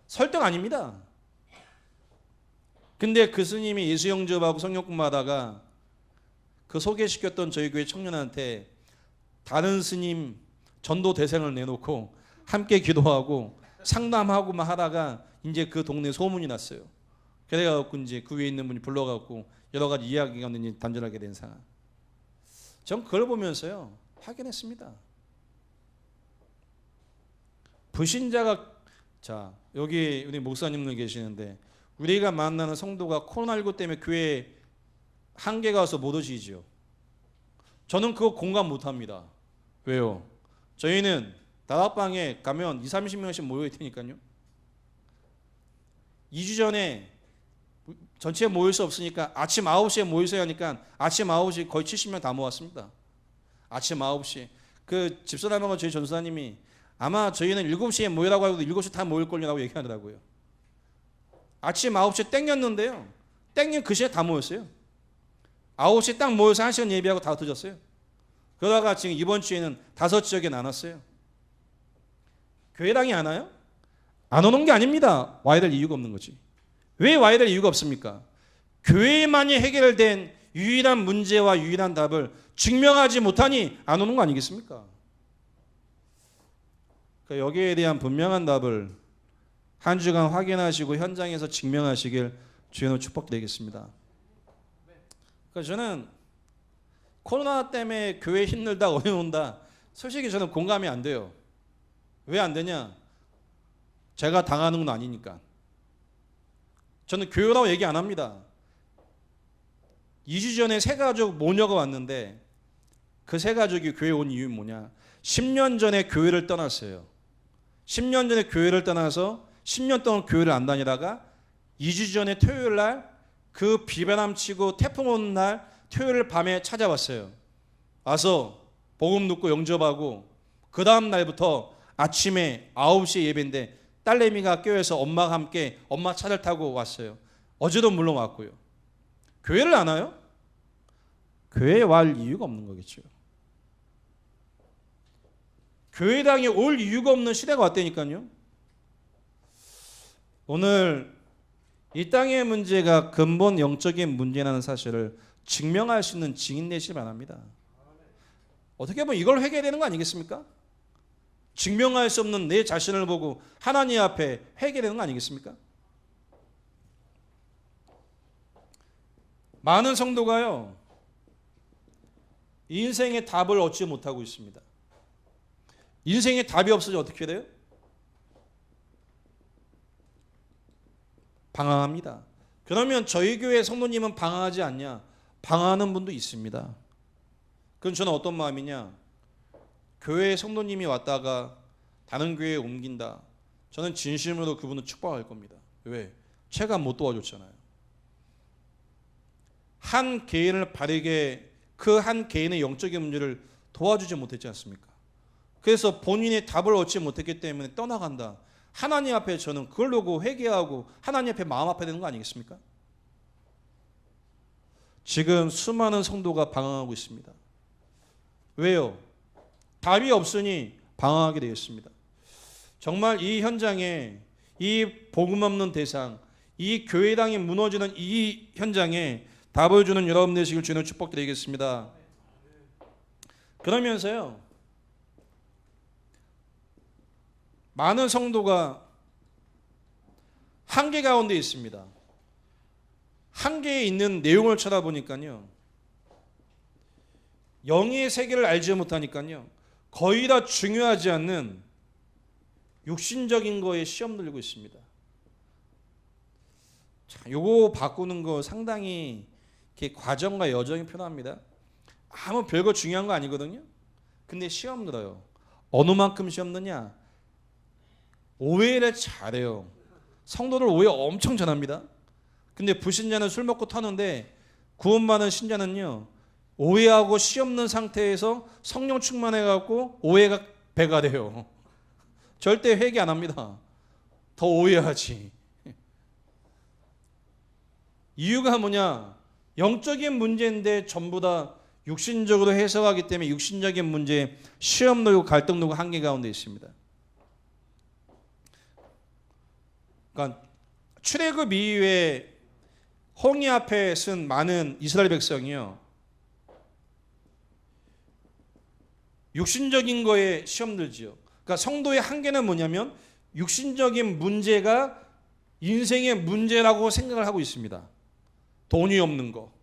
설득 아닙니다. 근데 그 스님이 예수 영접하고 성령 공부하다가 그 소개시켰던 저희 교회 청년한테 다른 스님 전도 대상을 내놓고 함께 기도하고 상담하고만 하다가 이제 그 동네 소문이 났어요. 그래갖고 이제 그 위에 있는 분이 불러갖고 여러 가지 이야기가 단절하게 된 상황. 전 그걸 보면서요 확인했습니다. 불신자가 자 여기 우리 목사님들 계시는데 우리가 만나는 성도가 코로나19 때문에 교회에 한계가 와서 못 오시죠. 저는 그거 공감 못합니다. 왜요? 저희는 다락방에 가면 20-30명씩 모여 있으니까요. 2주 전에 전체에 모일 수 없으니까 아침 9시에 모이셔야 하니까 아침 9시 거의 70명 다 모았습니다. 아침 9시. 그 집사람하고 저희 전사님이 아마 저희는 7시에 모이라고 하고 7시 다 모일 거라고 얘기하더라고요. 아침 9시에 땡겼는데요. 땡긴 그 시에 다 모였어요. 9시 딱 모여서 1시간 예배하고 다 늦었어요. 그러다가 지금 이번 주에는 5지역에 나눴어요. 교회당이 안 와요? 안 오는 게 아닙니다. 와야 될 이유가 없는 거지. 왜 와야 될 이유가 없습니까? 교회만이 해결된 유일한 문제와 유일한 답을 증명하지 못하니 안 오는 거 아니겠습니까? 그러니까 여기에 대한 분명한 답을 한 주간 확인하시고 현장에서 증명하시길 주의 축복드리겠습니다. 그러니까 저는 코로나 때문에 교회 힘들다 어려운다 솔직히 저는 공감이 안 돼요. 왜 안 되냐? 제가 당하는 건 아니니까. 저는 교회라고 얘기 안 합니다. 2주 전에 세 가족 모녀가 왔는데 그 세 가족이 교회 온 이유는 뭐냐? 10년 전에 교회를 떠났어요. 10년 전에 교회를 떠나서 10년 동안 교회를 안 다니다가 2주 전에 토요일 날 그 비바람 치고 태풍 오는 날 토요일 밤에 찾아왔어요. 와서 복음 듣고 영접하고 그 다음 날부터 아침에 9시에 예배인데 딸내미가 교회에서 엄마가 함께 엄마 차를 타고 왔어요. 어제도 물론 왔고요. 교회를 안 와요? 교회에 갈 이유가 없는 거겠죠. 교회당에 올 이유가 없는 시대가 왔다니까요. 오늘 이 땅의 문제가 근본 영적인 문제라는 사실을 증명할 수 있는 증인 되시기 바랍니다. 어떻게 보면 이걸 회개되는 거 아니겠습니까? 증명할 수 없는 내 자신을 보고 하나님 앞에 회개되는 거 아니겠습니까? 많은 성도가요 인생의 답을 얻지 못하고 있습니다. 인생의 답이 없어져 어떻게 돼요? 방황합니다. 그러면 저희 교회 성도님은 방황하지 않냐? 방황하는 분도 있습니다. 그럼 저는 어떤 마음이냐? 교회에 성도님이 왔다가 다른 교회에 옮긴다. 저는 진심으로 그분을 축복할 겁니다. 왜? 제가 못 도와줬잖아요. 한 개인을 바르게 그 한 개인의 영적인 문제를 도와주지 못했지 않습니까? 그래서 본인의 답을 얻지 못했기 때문에 떠나간다. 하나님 앞에 저는 그걸 보고 회개하고 하나님 앞에 마음 아파야 되는 거 아니겠습니까? 지금 수많은 성도가 방황하고 있습니다. 왜요? 답이 없으니 방황하게 되었습니다. 정말 이 현장에 이 복음 없는 대상, 이 교회당이 무너지는 이 현장에 답을 주는 여러분 되시길 주님의 축복드리겠습니다. 그러면서요, 많은 성도가 한계 가운데 있습니다. 한계에 있는 내용을 쳐다보니까요, 영의 세계를 알지 못하니까요, 거의 다 중요하지 않는 육신적인 거에 시험 들고 있습니다. 자, 요거 바꾸는 거 상당히 이렇게 과정과 여정이 필요합니다. 아무 별거 중요한 거 아니거든요. 근데 시험 들어요. 어느 만큼 시험 드냐? 오해를 잘해요. 성도들 오해 엄청 잘합니다. 근데 불신자는 술 먹고 타는데 구원받은 신자는요, 오해하고 시 없는 상태에서 성령 충만해갖고 오해가 배가 돼요. 절대 회개 안 합니다. 더 오해하지. 이유가 뭐냐? 영적인 문제인데 전부 다 육신적으로 해석하기 때문에 육신적인 문제에 시험 들고 갈등 들고 한계 가운데 있습니다. 그러니까 출애굽 이후에 홍해 앞에 쓴 많은 이스라엘 백성이요, 육신적인 거에 시험 들지요. 그러니까 성도의 한계는 뭐냐면 육신적인 문제가 인생의 문제라고 생각을 하고 있습니다. 돈이 없는 거,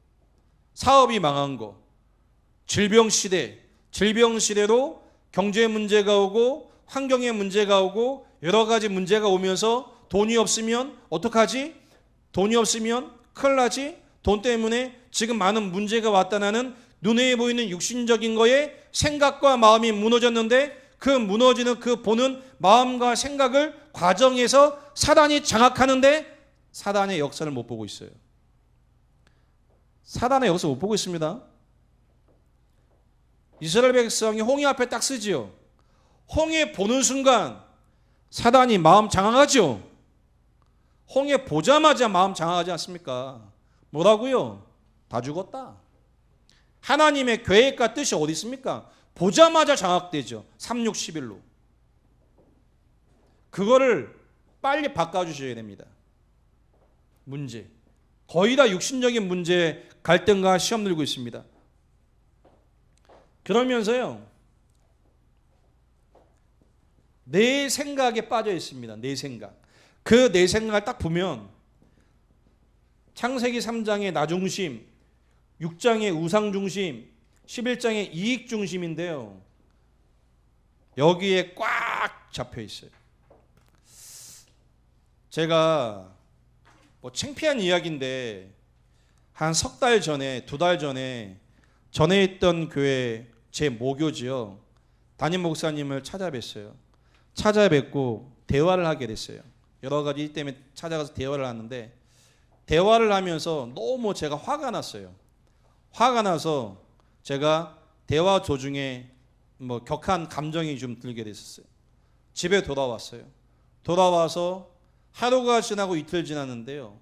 사업이 망한 거, 질병 시대로 경제 문제가 오고 환경의 문제가 오고 여러 가지 문제가 오면서 돈이 없으면 어떡하지? 돈이 없으면 큰일 나지? 돈 때문에 지금 많은 문제가 왔다는 눈에 보이는 육신적인 거에 생각과 마음이 무너졌는데 그 무너지는 그 보는 마음과 생각을 과정에서 사단이 장악하는데 사단의 역사를 못 보고 있어요. 사단의 역사 못 보고 있습니다. 이스라엘 백성이 홍해 앞에 딱 쓰지요. 홍해 보는 순간 사단이 마음 장악하죠. 홍해 보자마자 마음 장악하지 않습니까? 뭐라고요? 다 죽었다. 하나님의 계획과 뜻이 어디 있습니까? 보자마자 장악되죠. 3,6,11로. 그거를 빨리 바꿔주셔야 됩니다. 문제. 거의 다 육신적인 문제에 갈등과 시험 들고 있습니다. 그러면서요, 내 생각에 빠져 있습니다. 내 생각. 그 내 생각을 딱 보면 창세기 3장의 나 중심, 6장의 우상 중심, 11장의 이익 중심인데요, 여기에 꽉 잡혀 있어요. 제가 뭐 창피한 이야기인데 한 석 달 전에, 2달 전에 있던 교회 제 모교지요, 담임 목사님을 찾아뵀어요. 찾아뵙고 대화를 하게 됐어요. 여러 가지 일 때문에 찾아가서 대화를 하는데, 대화를 하면서 너무 제가 화가 났어요. 화가 나서 제가 대화 도중에 뭐 격한 감정이 좀 들게 됐었어요. 집에 돌아왔어요. 돌아와서 하루가 지나고 이틀 지났는데요,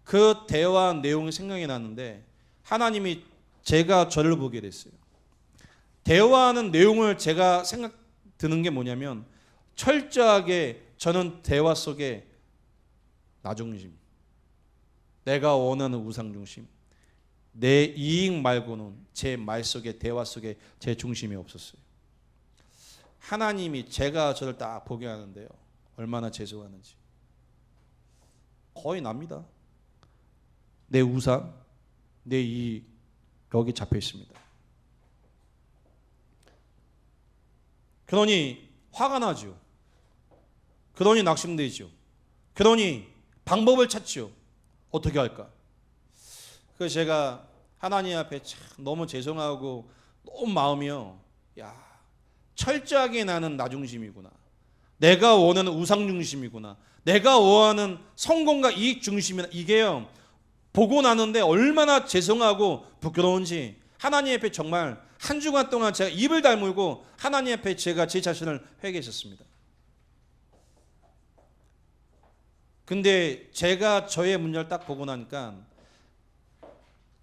그 대화 내용이 생각이 났는데 하나님이 제가 저를 보게 됐어요. 대화하는 내용을 제가 생각 드는 게 뭐냐면, 철저하게 저는 대화 속에 나 중심, 내가 원하는 우상 중심, 내 이익 말고는 제 말 속에, 대화 속에 제 중심이 없었어요. 하나님이 제가 저를 딱 보게 하는데요, 얼마나 죄송하는지. 거의 납니다. 내 우상, 내 이익, 여기 잡혀 있습니다. 그러니 화가 나죠. 그러니 낙심되죠. 그러니 방법을 찾죠. 어떻게 할까? 그래서 제가 하나님 앞에 참 너무 죄송하고 너무 마음이요, 야, 철저하게 나는 나 중심이구나. 내가 원하는 우상 중심이구나. 내가 원하는 성공과 이익 중심이구나. 이게요, 보고 나는데 얼마나 죄송하고 부끄러운지 하나님 앞에 정말 한 주간 동안 제가 입을 다물고 하나님 앞에 제가 제 자신을 회개했었습니다. 근데 제가 저의 문제를 딱 보고 나니까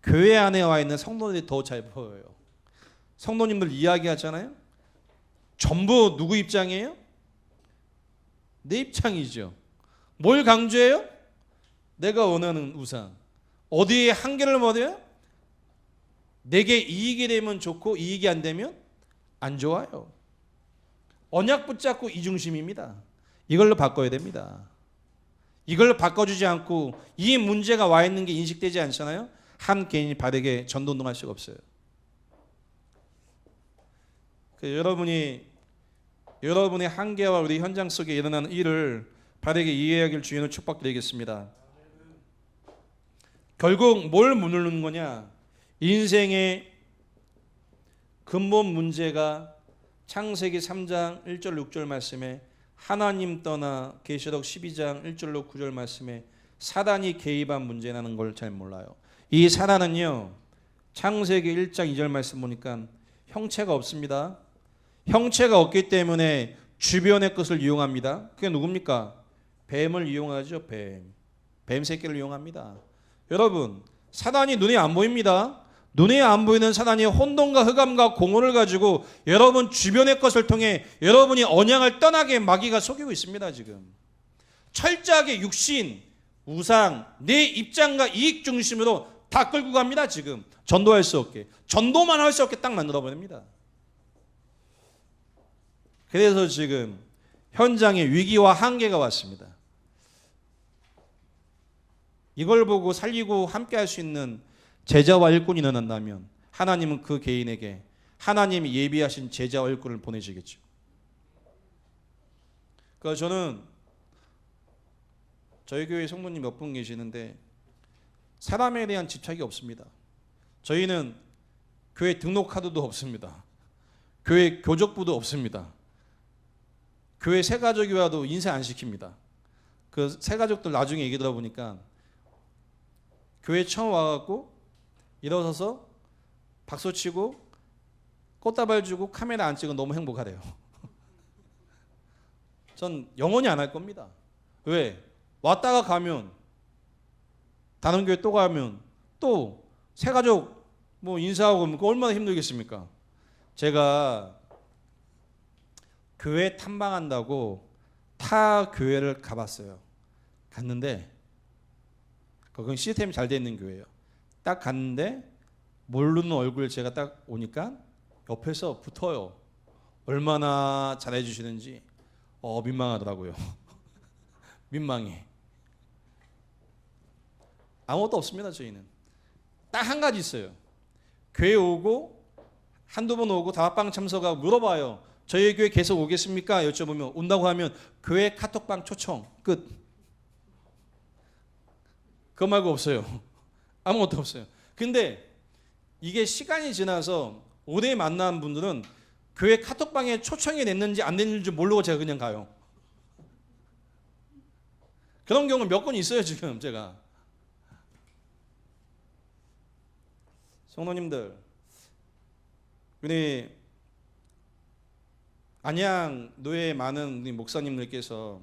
교회 안에 와 있는 성도들이 더 잘 보여요. 성도님들 이야기하잖아요. 전부 누구 입장이에요? 내 입장이죠. 뭘 강조해요? 내가 원하는 우상. 어디에 한계를 mod어요? 내게 이익이 되면 좋고 이익이 안 되면 안 좋아요. 언약 붙잡고 이중심입니다. 이걸로 바꿔야 됩니다. 이걸 바꿔주지 않고 이 문제가 와 있는 게 인식되지 않잖아요. 한 개인이 바르게 전도운동할 수가 없어요. 여러분의 한계와 우리 현장 속에 일어나는 일을 바르게 이해하길 주님을 축복드리겠습니다. 결국 뭘 무너뜨리는 거냐? 인생의 근본 문제가 창세기 3장 1절 6절 말씀에 하나님 떠나 계시록 12장 1절로 9절 말씀에 사단이 개입한 문제라는 걸 잘 몰라요. 이 사단은요, 창세기 1장 2절 말씀 보니까 형체가 없습니다. 형체가 없기 때문에 주변의 것을 이용합니다. 그게 누굽니까? 뱀을 이용하죠. 뱀 새끼를 이용합니다. 여러분, 사단이 눈에 안 보입니다. 눈에 안 보이는 사단이 혼돈과 흑암과 공허를 가지고 여러분 주변의 것을 통해 여러분이 언약을 떠나게 마귀가 속이고 있습니다. 지금 철저하게 육신, 우상, 내 입장과 이익 중심으로 다 끌고 갑니다. 지금 전도할 수 없게, 전도만 할 수 없게 딱 만들어 버립니다. 그래서 지금 현장에 위기와 한계가 왔습니다. 이걸 보고 살리고 함께 할 수 있는 제자와 일꾼이 일어난다면 하나님은 그 개인에게 하나님이 예비하신 제자와 일꾼을 보내시겠죠. 그래서 저는 저희 교회 성도님 몇 분 계시는데 사람에 대한 집착이 없습니다. 저희는 교회 등록 카드도 없습니다. 교회 교적부도 없습니다. 교회 새가족이 와도 인사 안 시킵니다. 그 새가족들 나중에 얘기 들어보니까 교회 처음 와갖고 일어서서 박수치고 꽃다발 주고 카메라 안 찍으면 너무 행복하대요. 전 영원히 안 할 겁니다. 왜? 왔다가 가면 다른 교회 또 가면 또 새가족 뭐 인사하고 그거 얼마나 힘들겠습니까? 제가 교회 탐방한다고 타 교회를 가봤어요. 갔는데 거기 시스템이 잘 돼 있는 교회예요. 딱 갔는데 모르는 얼굴 제가 딱 오니까 옆에서 붙어요. 얼마나 잘해 주시는지 민망하더라고요. 민망해. 아무것도 없습니다. 저희는 딱 한 가지 있어요. 교회 오고 한두 번 오고 다락방 참석하고 물어봐요. 저희 교회 계속 오겠습니까? 여쭤보면 온다고 하면 교회 카톡방 초청 끝. 그거 말고 없어요. 아무것도 없어요. 근데 이게 시간이 지나서 오래 만난 분들은 교회 카톡방에 초청이 됐는지 안 됐는지 모르고 제가 그냥 가요. 그런 경우 몇 건 있어요. 지금 제가. 성도님들, 우리 안양 노예 많은 우리 목사님들께서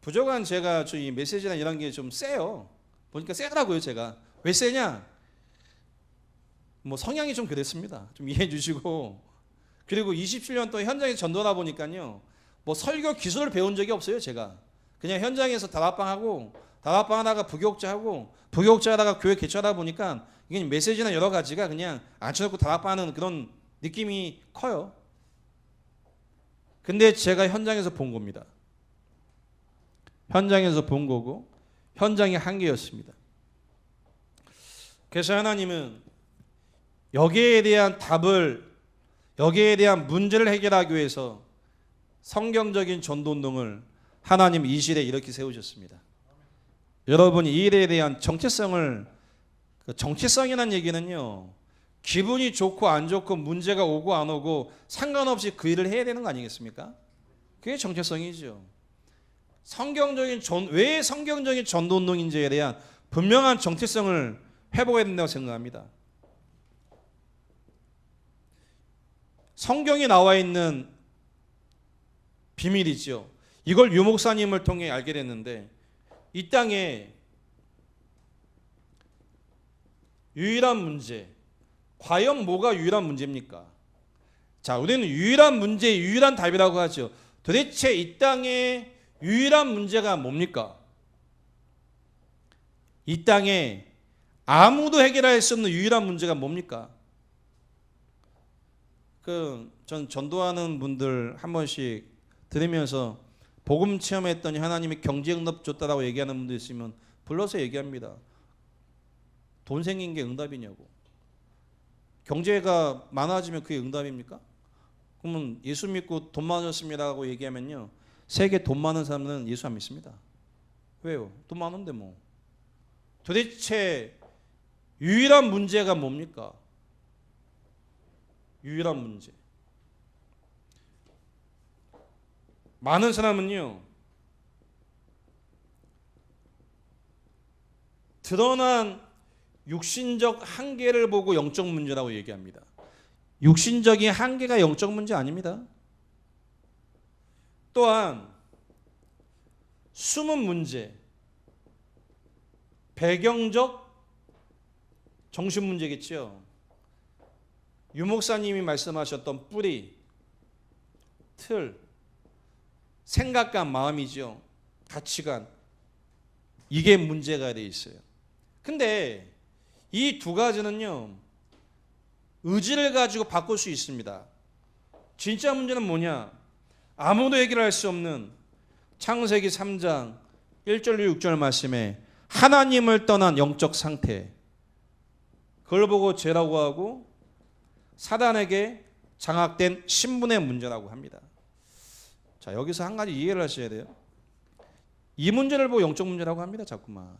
부족한 제가 이 메시지나 이런 게 좀 세요. 보니까 세더라고요. 제가 왜 세냐? 뭐 성향이 좀 그랬습니다. 좀 이해해 주시고. 그리고 27년 동안 현장에서 전도하다 보니까요, 뭐 설교 기술을 배운 적이 없어요. 제가 그냥 현장에서 다락방 하다가 부교육자하고 부교육자 하다가 교회 개최하다 보니까 이게 메시지나 여러 가지가 그냥 앉혀놓고 다락방하는 그런 느낌이 커요. 근데 제가 현장에서 본 겁니다. 현장에서 본 거고 현장의 한계였습니다. 그래서 하나님은 여기에 대한 여기에 대한 문제를 해결하기 위해서 성경적인 전도운동을 하나님 이 시대에 이렇게 세우셨습니다. 여러분이 이 일에 대한 정체성이라는 얘기는요, 기분이 좋고 안 좋고 문제가 오고 안 오고 상관없이 그 일을 해야 되는 거 아니겠습니까? 그게 정체성이죠. 왜 성경적인 전도운동인지에 대한 분명한 정체성을 회복해야 된다고 생각합니다. 성경에 나와 있는 비밀이죠. 이걸 유 목사님을 통해 알게 됐는데, 이 땅에 유일한 문제, 과연 뭐가 유일한 문제입니까? 자, 우리는 유일한 문제, 유일한 답이라고 하죠. 도대체 이 땅의 유일한 문제가 뭡니까? 이 땅에 아무도 해결할 수 없는 유일한 문제가 뭡니까? 전 전도하는 분들 한 번씩 들으면서 복음 체험했더니 하나님이 경제 응답 줬다라고 얘기하는 분들 있으면 불러서 얘기합니다. 돈 생긴 게 응답이냐고. 경제가 많아지면 그게 응답입니까? 그러면 예수 믿고 돈 많아졌습니다라고 얘기하면요, 세계 돈 많은 사람은 예수 안 믿습니다. 왜요? 돈 많은데 뭐. 도대체 유일한 문제가 뭡니까? 유일한 문제. 많은 사람은요, 드러난 육신적 한계를 보고 영적 문제라고 얘기합니다. 육신적인 한계가 영적 문제 아닙니다. 또한 숨은 문제, 배경적 정신 문제겠죠. 유 목사님이 말씀하셨던 뿌리, 틀, 생각과 마음이죠. 가치관. 이게 문제가 돼 있어요. 근데 이 두 가지는요, 의지를 가지고 바꿀 수 있습니다. 진짜 문제는 뭐냐? 아무도 해결할 수 없는 창세기 3장 1절 6절 말씀에 하나님을 떠난 영적 상태, 그걸 보고 죄라고 하고 사단에게 장악된 신분의 문제라고 합니다. 자, 여기서 한 가지 이해를 하셔야 돼요. 이 문제를 보고 영적 문제라고 합니다. 자꾸만.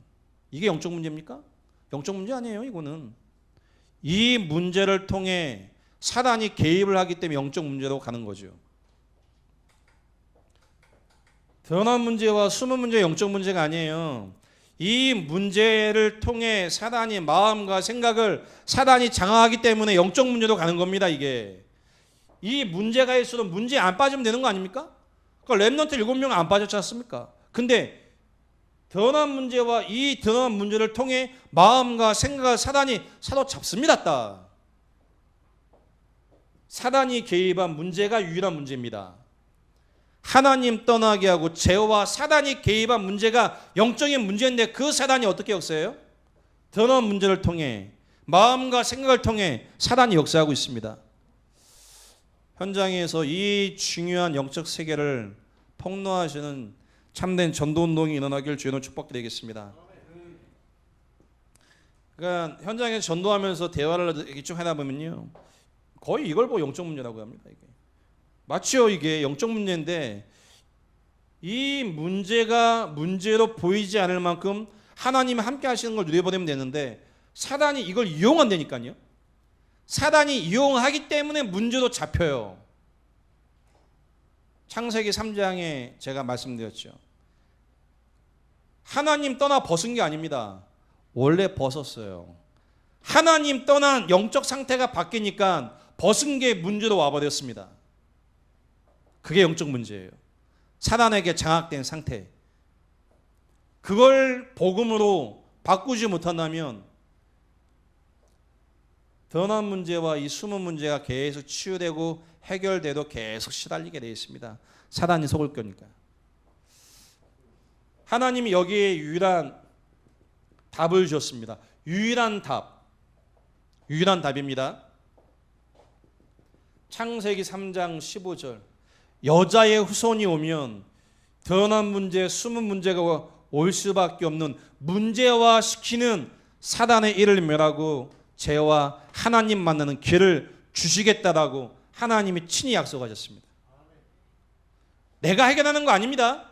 이게 영적 문제입니까? 영적 문제 아니에요. 이거는 이 문제를 통해 사단이 개입을 하기 때문에 영적 문제로 가는 거죠. 드러난 문제와 숨은 문제 영적 문제가 아니에요. 이 문제를 통해 사단이 마음과 생각을 사단이 장악하기 때문에 영적 문제로 가는 겁니다. 이게 이 문제가 있어도 문제 안 빠지면 되는 거 아닙니까? 그러니까 렘넌트 7명 안 빠졌지 않습니까? 근데 드러난 문제와 이 드러난 문제를 통해 마음과 생각을 사단이 사로잡습니다. 딱. 사단이 개입한 문제가 유일한 문제입니다. 하나님 떠나게 하고 죄와 사단이 개입한 문제가 영적인 문제인데 그 사단이 어떻게 역사해요? 드러난 문제를 통해 마음과 생각을 통해 사단이 역사하고 있습니다. 현장에서 이 중요한 영적 세계를 폭로하시는 참된 전도운동이 일어나길 주의 이름으로 축복드리겠습니다. 그러니까 현장에서 전도하면서 대화를 쭉 하다 보면요, 거의 이걸 보고 영적 문제라고 합니다. 이게 맞죠? 이게 영적 문제인데 이 문제가 문제로 보이지 않을 만큼 하나님이 함께 하시는 걸 누려보내면 되는데 사단이 이걸 이용한다니까요. 사단이 이용하기 때문에 문제도 잡혀요. 창세기 3장에 제가 말씀드렸죠. 하나님 떠나 벗은 게 아닙니다. 원래 벗었어요. 하나님 떠난 영적 상태가 바뀌니까 벗은 게 문제로 와버렸습니다. 그게 영적 문제예요. 사단에게 장악된 상태. 그걸 복음으로 바꾸지 못한다면 드러난 문제와 이 숨은 문제가 계속 치유되고 해결돼도 계속 시달리게 되어 있습니다. 사단이 속을 거니까. 하나님이 여기에 유일한 답을 주셨습니다. 유일한 답. 유일한 답입니다. 창세기 3장 15절. 여자의 후손이 오면 드러난 문제, 숨은 문제가 올 수밖에 없는 문제화시키는 사단의 일을 멸하고 죄와 하나님 만나는 길을 주시겠다라고 하나님이 친히 약속하셨습니다. 내가 해결하는 거 아닙니다.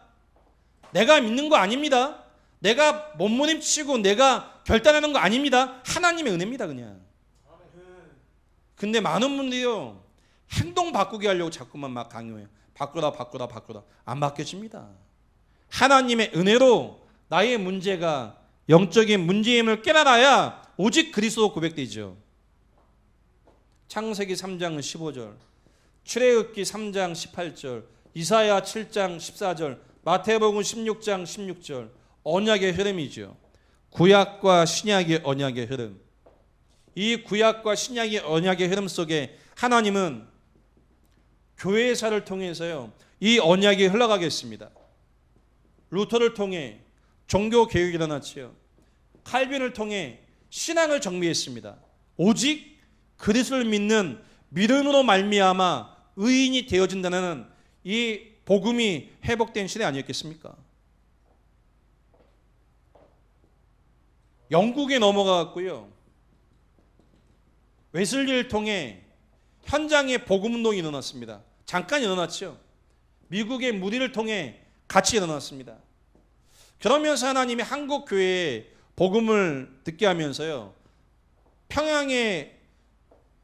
내가 믿는 거 아닙니다. 내가 몸부림치고 내가 결단하는 거 아닙니다. 하나님의 은혜입니다. 그냥. 근데 많은 분들이요, 행동 바꾸게 하려고 자꾸만 막 강요해요. 바꾸라. 안 바뀌어집니다. 하나님의 은혜로 나의 문제가 영적인 문제임을 깨달아야 오직 그리스도 고백되죠. 창세기 3장 15절, 출애굽기 3장 18절, 이사야 7장 14절, 마태복음 16장 16절, 언약의 흐름이죠. 구약과 신약의 언약의 흐름. 이 구약과 신약의 언약의 흐름 속에 하나님은 교회사를 통해서요, 이 언약이 흘러가겠습니다. 루터를 통해 종교 개혁이 일어났지요. 칼빈을 통해 신앙을 정비했습니다. 오직 그리스도를 믿는 믿음으로 말미암아 의인이 되어진다는 이 복음이 회복된 시대 아니었겠습니까? 영국에 넘어가고요, 웨슬리를 통해 현장에 복음운동이 일어났습니다. 잠깐 일어났죠. 미국의 무리를 통해 같이 일어났습니다. 그러면서 하나님이 한국 교회에 복음을 듣게 하면서요, 평양의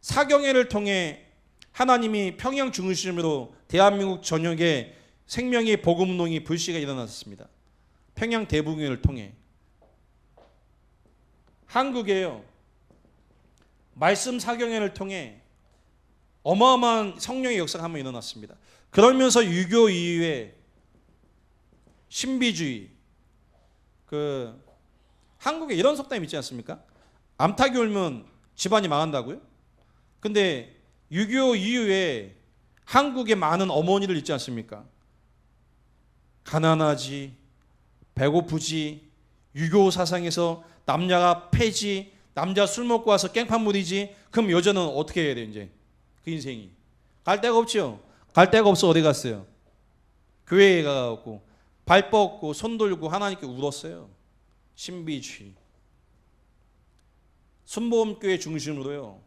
사경회를 통해 하나님이 평양 중심으로 대한민국 전역에 생명의 복음운동이 불씨가 일어났습니다. 평양 대부교회를 통해 한국에요, 말씀 사경회를 통해 어마어마한 성령의 역사가 한번 일어났습니다. 그러면서 유교 이후에 신비주의, 한국에 이런 속담이 있지 않습니까? 암탉이 울면 집안이 망한다고요? 근데 유교 이후에 한국에 많은 어머니들 있지 않습니까? 가난하지, 배고프지, 유교 사상에서 남자가 패지, 남자 술 먹고 와서 깽판 부리지. 그럼 여자는 어떻게 해야 돼요? 이제 그 인생이 갈 데가 없죠. 갈 데가 없어. 어디 갔어요? 교회에 가고 발 뻗고 손 돌고 하나님께 울었어요. 신비주의, 순복음교회 중심으로요,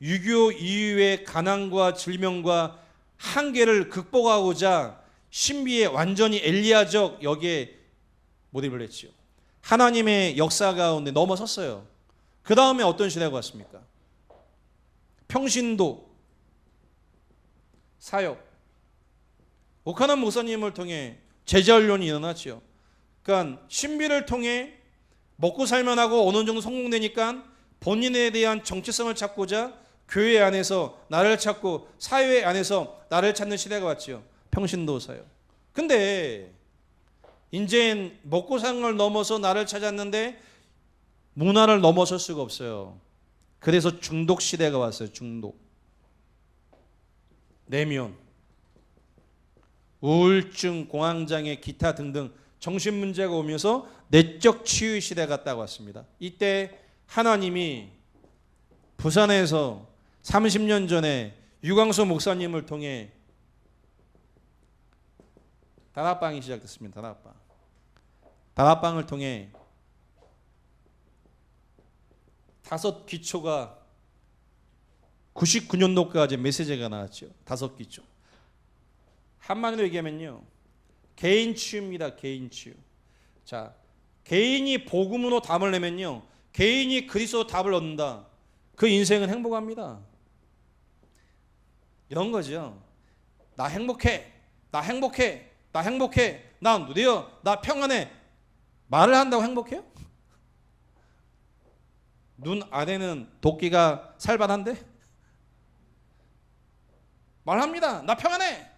유교 이후의 가난과 질병과 한계를 극복하고자 신비의 완전히 엘리야적 여기에 몰입을 했지요. 하나님의 역사 가운데 넘어섰어요. 그 다음에 어떤 시대가 왔습니까? 평신도 사역, 오카남 목사님을 통해 제자훈련이 일어났죠. 그러니까 신비를 통해 먹고 살만 하고 어느 정도 성공되니까 본인에 대한 정체성을 찾고자 교회 안에서 나를 찾고 사회 안에서 나를 찾는 시대가 왔죠. 평신도 사역. 근데 이제 먹고 사는 걸 넘어서 나를 찾았는데 문화를 넘어설 수가 없어요. 그래서 중독 시대가 왔어요. 중독. 내면, 우울증, 공황장애, 기타 등등 정신 문제가 오면서 내적 치유 시대가 딱 왔습니다. 이때 하나님이 부산에서 30년 전에 유광수 목사님을 통해 다락방이 시작됐습니다. 다락방을 통해 5 기초가 99년도까지 메시지가 나왔죠. 5 기초. 한마디로 얘기하면요, 개인 치유입니다. 개인 치유. 자, 개인이 복음으로 답을 내면요, 개인이 그리스도 답을 얻는다. 그 인생은 행복합니다. 이런 거죠. 나 행복해. 나 행복해. 나 행복해. 나 누려. 나 평안해. 말을 한다고 행복해요? 눈 아래는 도끼가 살벌한데? 말합니다. 나 평안해.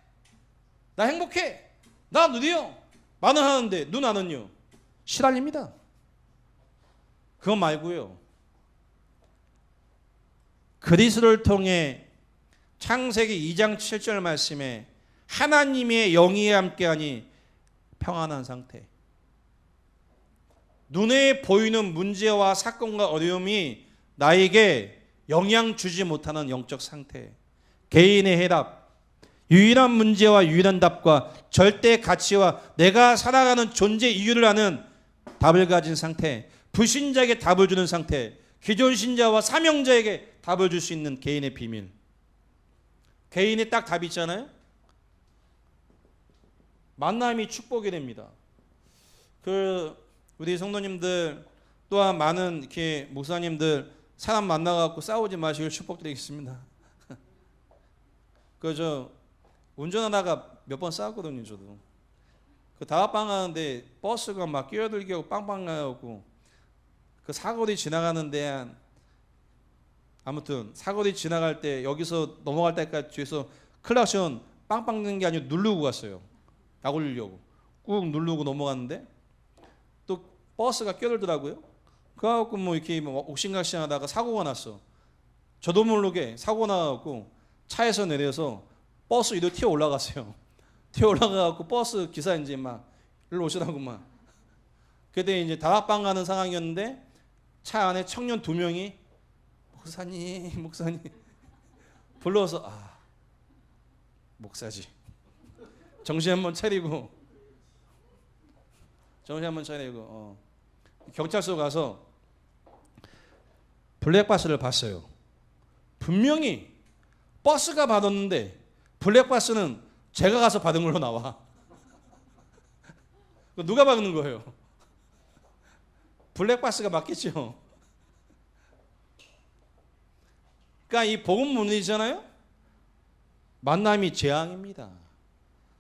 나 행복해. 나 누려. 말은 하는데 눈 안은요, 시달립니다. 그거 말고요, 그리스도를 통해 창세기 2장 7절 말씀에 하나님의 영이 함께하니 평안한 상태. 눈에 보이는 문제와 사건과 어려움이 나에게 영향 주지 못하는 영적 상태. 개인의 해답, 유일한 문제와 유일한 답과 절대 가치와 내가 살아가는 존재 이유를 아는 답을 가진 상태. 불신자에게 답을 주는 상태. 기존 신자와 사명자에게 답을 줄 수 있는 개인의 비밀. 개인의 딱 답이 있잖아요. 만남이 축복이 됩니다. 우리 성도님들 또한 많은 이렇게 목사님들 사람 만나갖고 싸우지 마시길 축복드리겠습니다. 저 운전하다가 몇 번 싸웠거든요. 저도 그 다락방 하는데 버스가 막 끼어들게 하고 빵빵 가고, 그 사거리 지나가는데 아무튼 사거리 지나갈 때 여기서 넘어갈 때까지 뒤에서 클락션 빵빵 는 게 아니고 누르고 갔어요. 약 올리려고 꾹 누르고 넘어갔는데 또 버스가 끼어들더라고요. 그래갖고 뭐 이렇게 옥신각신하다가 사고가 났어. 저도 모르게 사고 나갖고 차에서 내려서 버스 위로 튀어 올라갔어요. 튀어 올라가갖고 버스 기사 이제 막 일로 오시라고 막. 그때 이제 다락방 가는 상황이었는데 차 안에 청년 2명이 목사님 불러서 목사지. 정신 한번 차리고 경찰서 가서 블랙박스를 봤어요. 분명히 버스가 받았는데 블랙박스는 제가 가서 받은 걸로 나와. 누가 받는 거예요? 블랙박스가 맞겠죠. 그러니까 이 복음문이잖아요. 만남이 재앙입니다.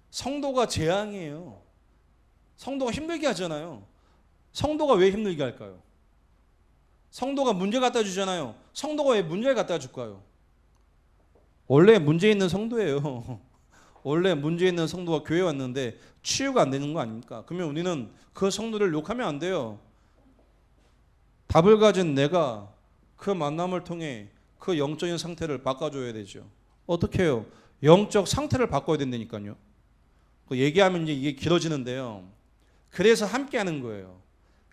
성도가 재앙이에요. 성도가 힘들게 하잖아요. 성도가 왜 힘들게 할까요? 성도가 문제 갖다 주잖아요. 성도가 왜 문제를 갖다 줄까요? 원래 문제 있는 성도예요. 원래 문제 있는 성도가 교회 왔는데 치유가 안 되는 거 아닙니까? 그러면 우리는 그 성도를 욕하면 안 돼요. 답을 가진 내가 그 만남을 통해 그 영적인 상태를 바꿔줘야 되죠. 어떻게 해요? 영적 상태를 바꿔야 된다니까요. 얘기하면 이제 이게 길어지는데요. 그래서 함께 하는 거예요.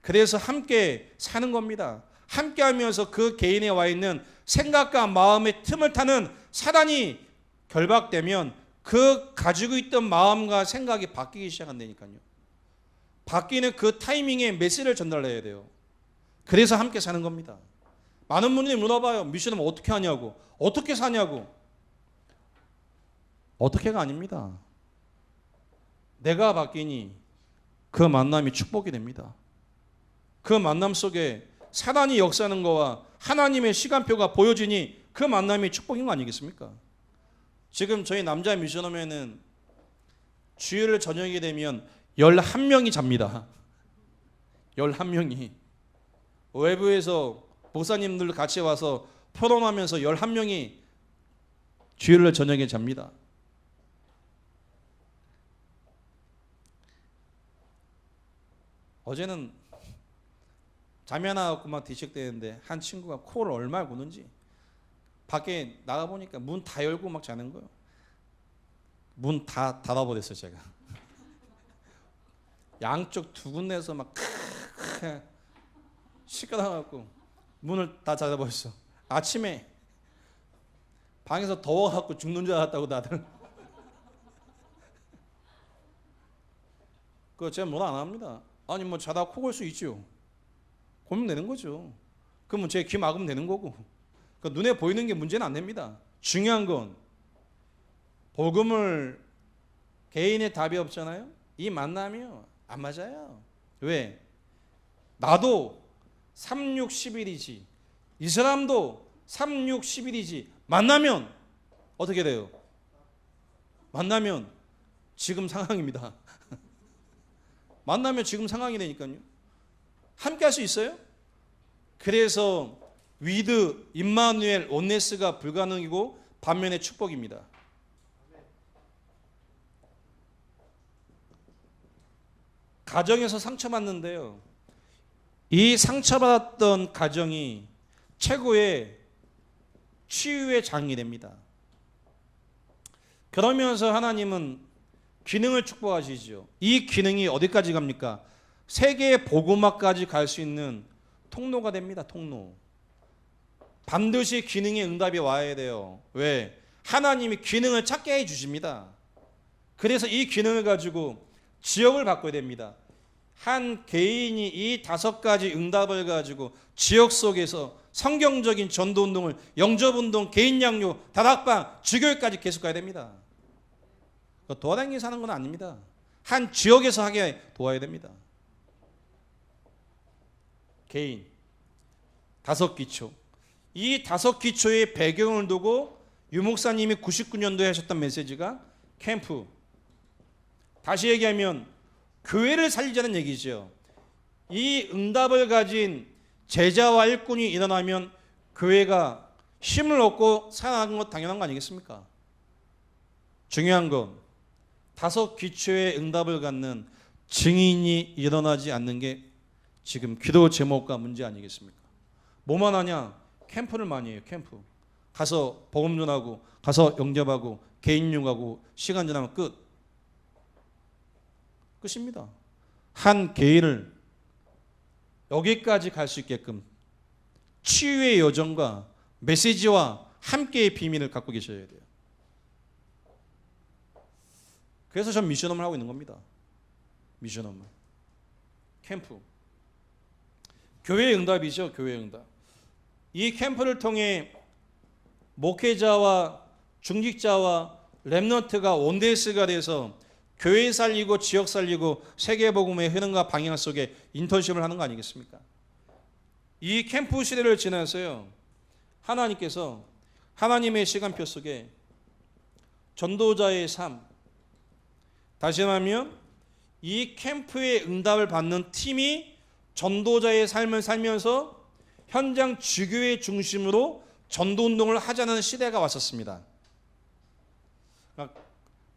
그래서 함께 사는 겁니다. 함께 하면서 그 개인에 와 있는 생각과 마음의 틈을 타는 사단이 결박되면 그 가지고 있던 마음과 생각이 바뀌기 시작한다니까요. 바뀌는 그 타이밍에 메시지를 전달해야 돼요. 그래서 함께 사는 겁니다. 많은 분들이 물어봐요. 미션은 어떻게 하냐고. 어떻게 사냐고. 어떻게가 아닙니다. 내가 바뀌니 그 만남이 축복이 됩니다. 그 만남 속에 사단이 역사하는 거와 하나님의 시간표가 보여지니 그 만남이 축복인 거 아니겠습니까? 지금 저희 남자 미션홈에는 주일을 저녁이 되면 11명이 잡니다. 11명이. 외부에서 목사님들 같이 와서 토론하면서 11명이 주일을 저녁에 잡니다. 어제는 잠이 하나 갖고 막 뒤척대는데 한 친구가 코를 얼마나 고는지 밖에 나가보니까 문 다 열고 막 자는 거예요. 문 다 닫아버렸어요 제가. 양쪽 두 군데에서 막 시끄러워갖고 문을 다 닫아버렸어. 아침에 방에서 더워갖고 죽는 줄 알았다고 다들. 그거 제가 뭘 안 합니다. 아니 뭐 자다 코 골 수 있죠. 골면 되는 거죠. 그러면 제 귀 막으면 되는 거고. 그러니까 눈에 보이는 게 문제는 안 됩니다. 중요한 건 복음을 개인의 답이 없잖아요. 이 만남이요 안 맞아요. 왜? 나도 3, 6, 10일이지 이 사람도 3, 6, 10일이지 만나면 어떻게 돼요? 만나면 지금 상황입니다. 만나면 지금 상황이 되니까요. 함께 할 수 있어요? 그래서 위드, 임마누엘, 온네스가 불가능이고 반면에 축복입니다. 가정에서 상처받는데요. 이 상처받았던 가정이 최고의 치유의 장이 됩니다. 그러면서 하나님은 기능을 축복하시죠. 이 기능이 어디까지 갑니까? 세계 복음화까지 갈 수 있는 통로가 됩니다. 통로. 반드시 기능의 응답이 와야 돼요. 왜? 하나님이 기능을 찾게 해 주십니다. 그래서 이 기능을 가지고 지역을 바꿔야 됩니다. 한 개인이 이 5가지 응답을 가지고 지역 속에서 성경적인 전도운동을 영접운동, 개인양육, 다락방, 주교회까지 계속 가야 됩니다. 도와다니게 사는 건 아닙니다. 한 지역에서 하게 도와야 됩니다. 개인 5기초. 이 5기초의 배경을 두고 유목사님이 99년도에 하셨던 메시지가 캠프. 다시 얘기하면 교회를 살리자는 얘기죠. 이 응답을 가진 제자와 일꾼이 일어나면 교회가 힘을 얻고 살아나는 것 당연한 거 아니겠습니까? 중요한 건 5기초의 응답을 갖는 증인이 일어나지 않는 게 지금 기도 제목과 문제 아니겠습니까? 뭐만 하냐? 캠프를 많이 해요. 캠프. 가서 복음 전하고 가서 영접하고 개인용하고 시간 지나면 끝입니다. 한 개인을 여기까지 갈 수 있게끔 치유의 여정과 메시지와 함께의 비밀을 갖고 계셔야 돼요. 그래서 전 미션홈을 하고 있는 겁니다. 미션홈을. 캠프. 교회의 응답이죠. 교회의 응답. 이 캠프를 통해 목회자와 중직자와 렘넌트가 원데스가 돼서 교회 살리고 지역 살리고 세계복음의 흐름과 방향 속에 인턴십을 하는 거 아니겠습니까? 이 캠프 시대를 지나서요, 하나님께서 하나님의 시간표 속에 전도자의 삶, 다시 말하면 이 캠프의 응답을 받는 팀이 전도자의 삶을 살면서 현장 주교의 중심으로 전도운동을 하자는 시대가 왔었습니다. 그러니까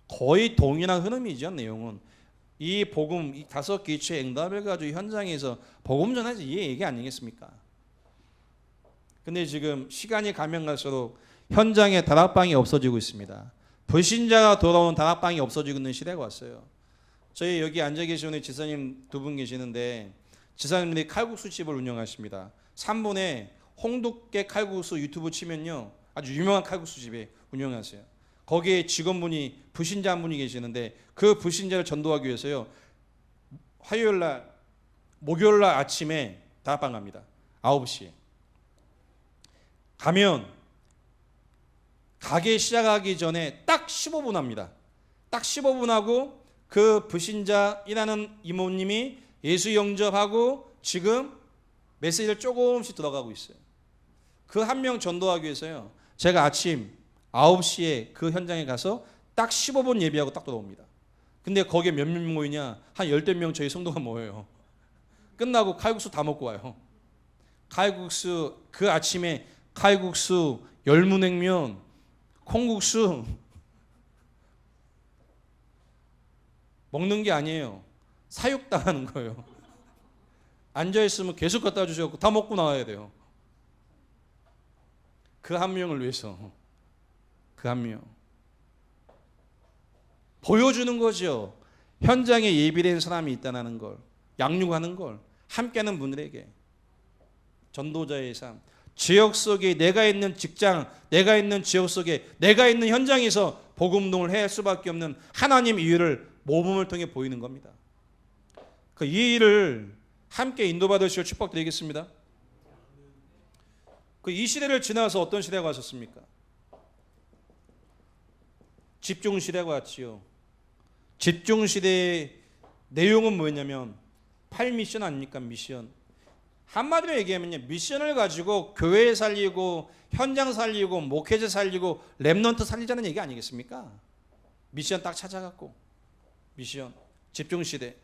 거의 동일한 흐름이죠. 내용은 이 복음, 이 5개 주의 응답을 가지고 현장에서 복음 전하지, 이 얘기 아니겠습니까? 근데 지금 시간이 가면 갈수록 현장에 다락방이 없어지고 있습니다. 불신자가 돌아온 다락방이 없어지고 있는 시대가 왔어요. 저희 여기 앉아 계시는 지사님 2분 계시는데, 지사님들이 칼국수 집을 운영하십니다. 3분에 홍두깨 칼국수 유튜브 치면요, 아주 유명한 칼국수 집에 운영하세요. 거기에 직원분이 불신자 한 분이 계시는데, 그 불신자를 전도하기 위해서요, 화요일날 목요일날 아침에 다락방 갑니다. 9시에 가면 가게 시작하기 전에 딱 15분 합니다. 딱 15분 하고 그 불신자 일하는 이모님이 예수 영접하고 지금 메시지를 조금씩 들어가고 있어요. 그 한 명 전도하기 위해서요, 제가 아침 9시에 그 현장에 가서 딱 15분 예비하고 딱 돌아옵니다. 근데 거기에 몇 명 모이냐? 한 10명 저희 성도가 모여요. 끝나고 칼국수 다 먹고 와요. 칼국수, 그 아침에 칼국수, 열무냉면, 콩국수 먹는 게 아니에요. 사육당하는 거예요. 앉아있으면 계속 갖다 주셔서 다 먹고 나와야 돼요. 그 한 명을 위해서. 그 한 명. 보여주는 거죠. 현장에 예비된 사람이 있다는 걸, 양육하는 걸, 함께하는 분들에게. 전도자의 삶. 지역 속에 내가 있는 직장, 내가 있는 지역 속에, 내가 있는 현장에서 복음운동을 해야 할 수밖에 없는 하나님 이유를 모범을 통해 보이는 겁니다. 이 일을 함께 인도받으시고 축복드리겠습니다. 이 시대를 지나서 어떤 시대가 왔었습니까? 집중시대가 왔지요. 집중시대의 내용은 뭐였냐면 8미션 아닙니까? 미션. 한마디로 얘기하면요, 미션을 가지고 교회 살리고 현장 살리고 목회자 살리고 렘넌트 살리자는 얘기 아니겠습니까? 미션 딱 찾아갖고, 미션, 집중시대.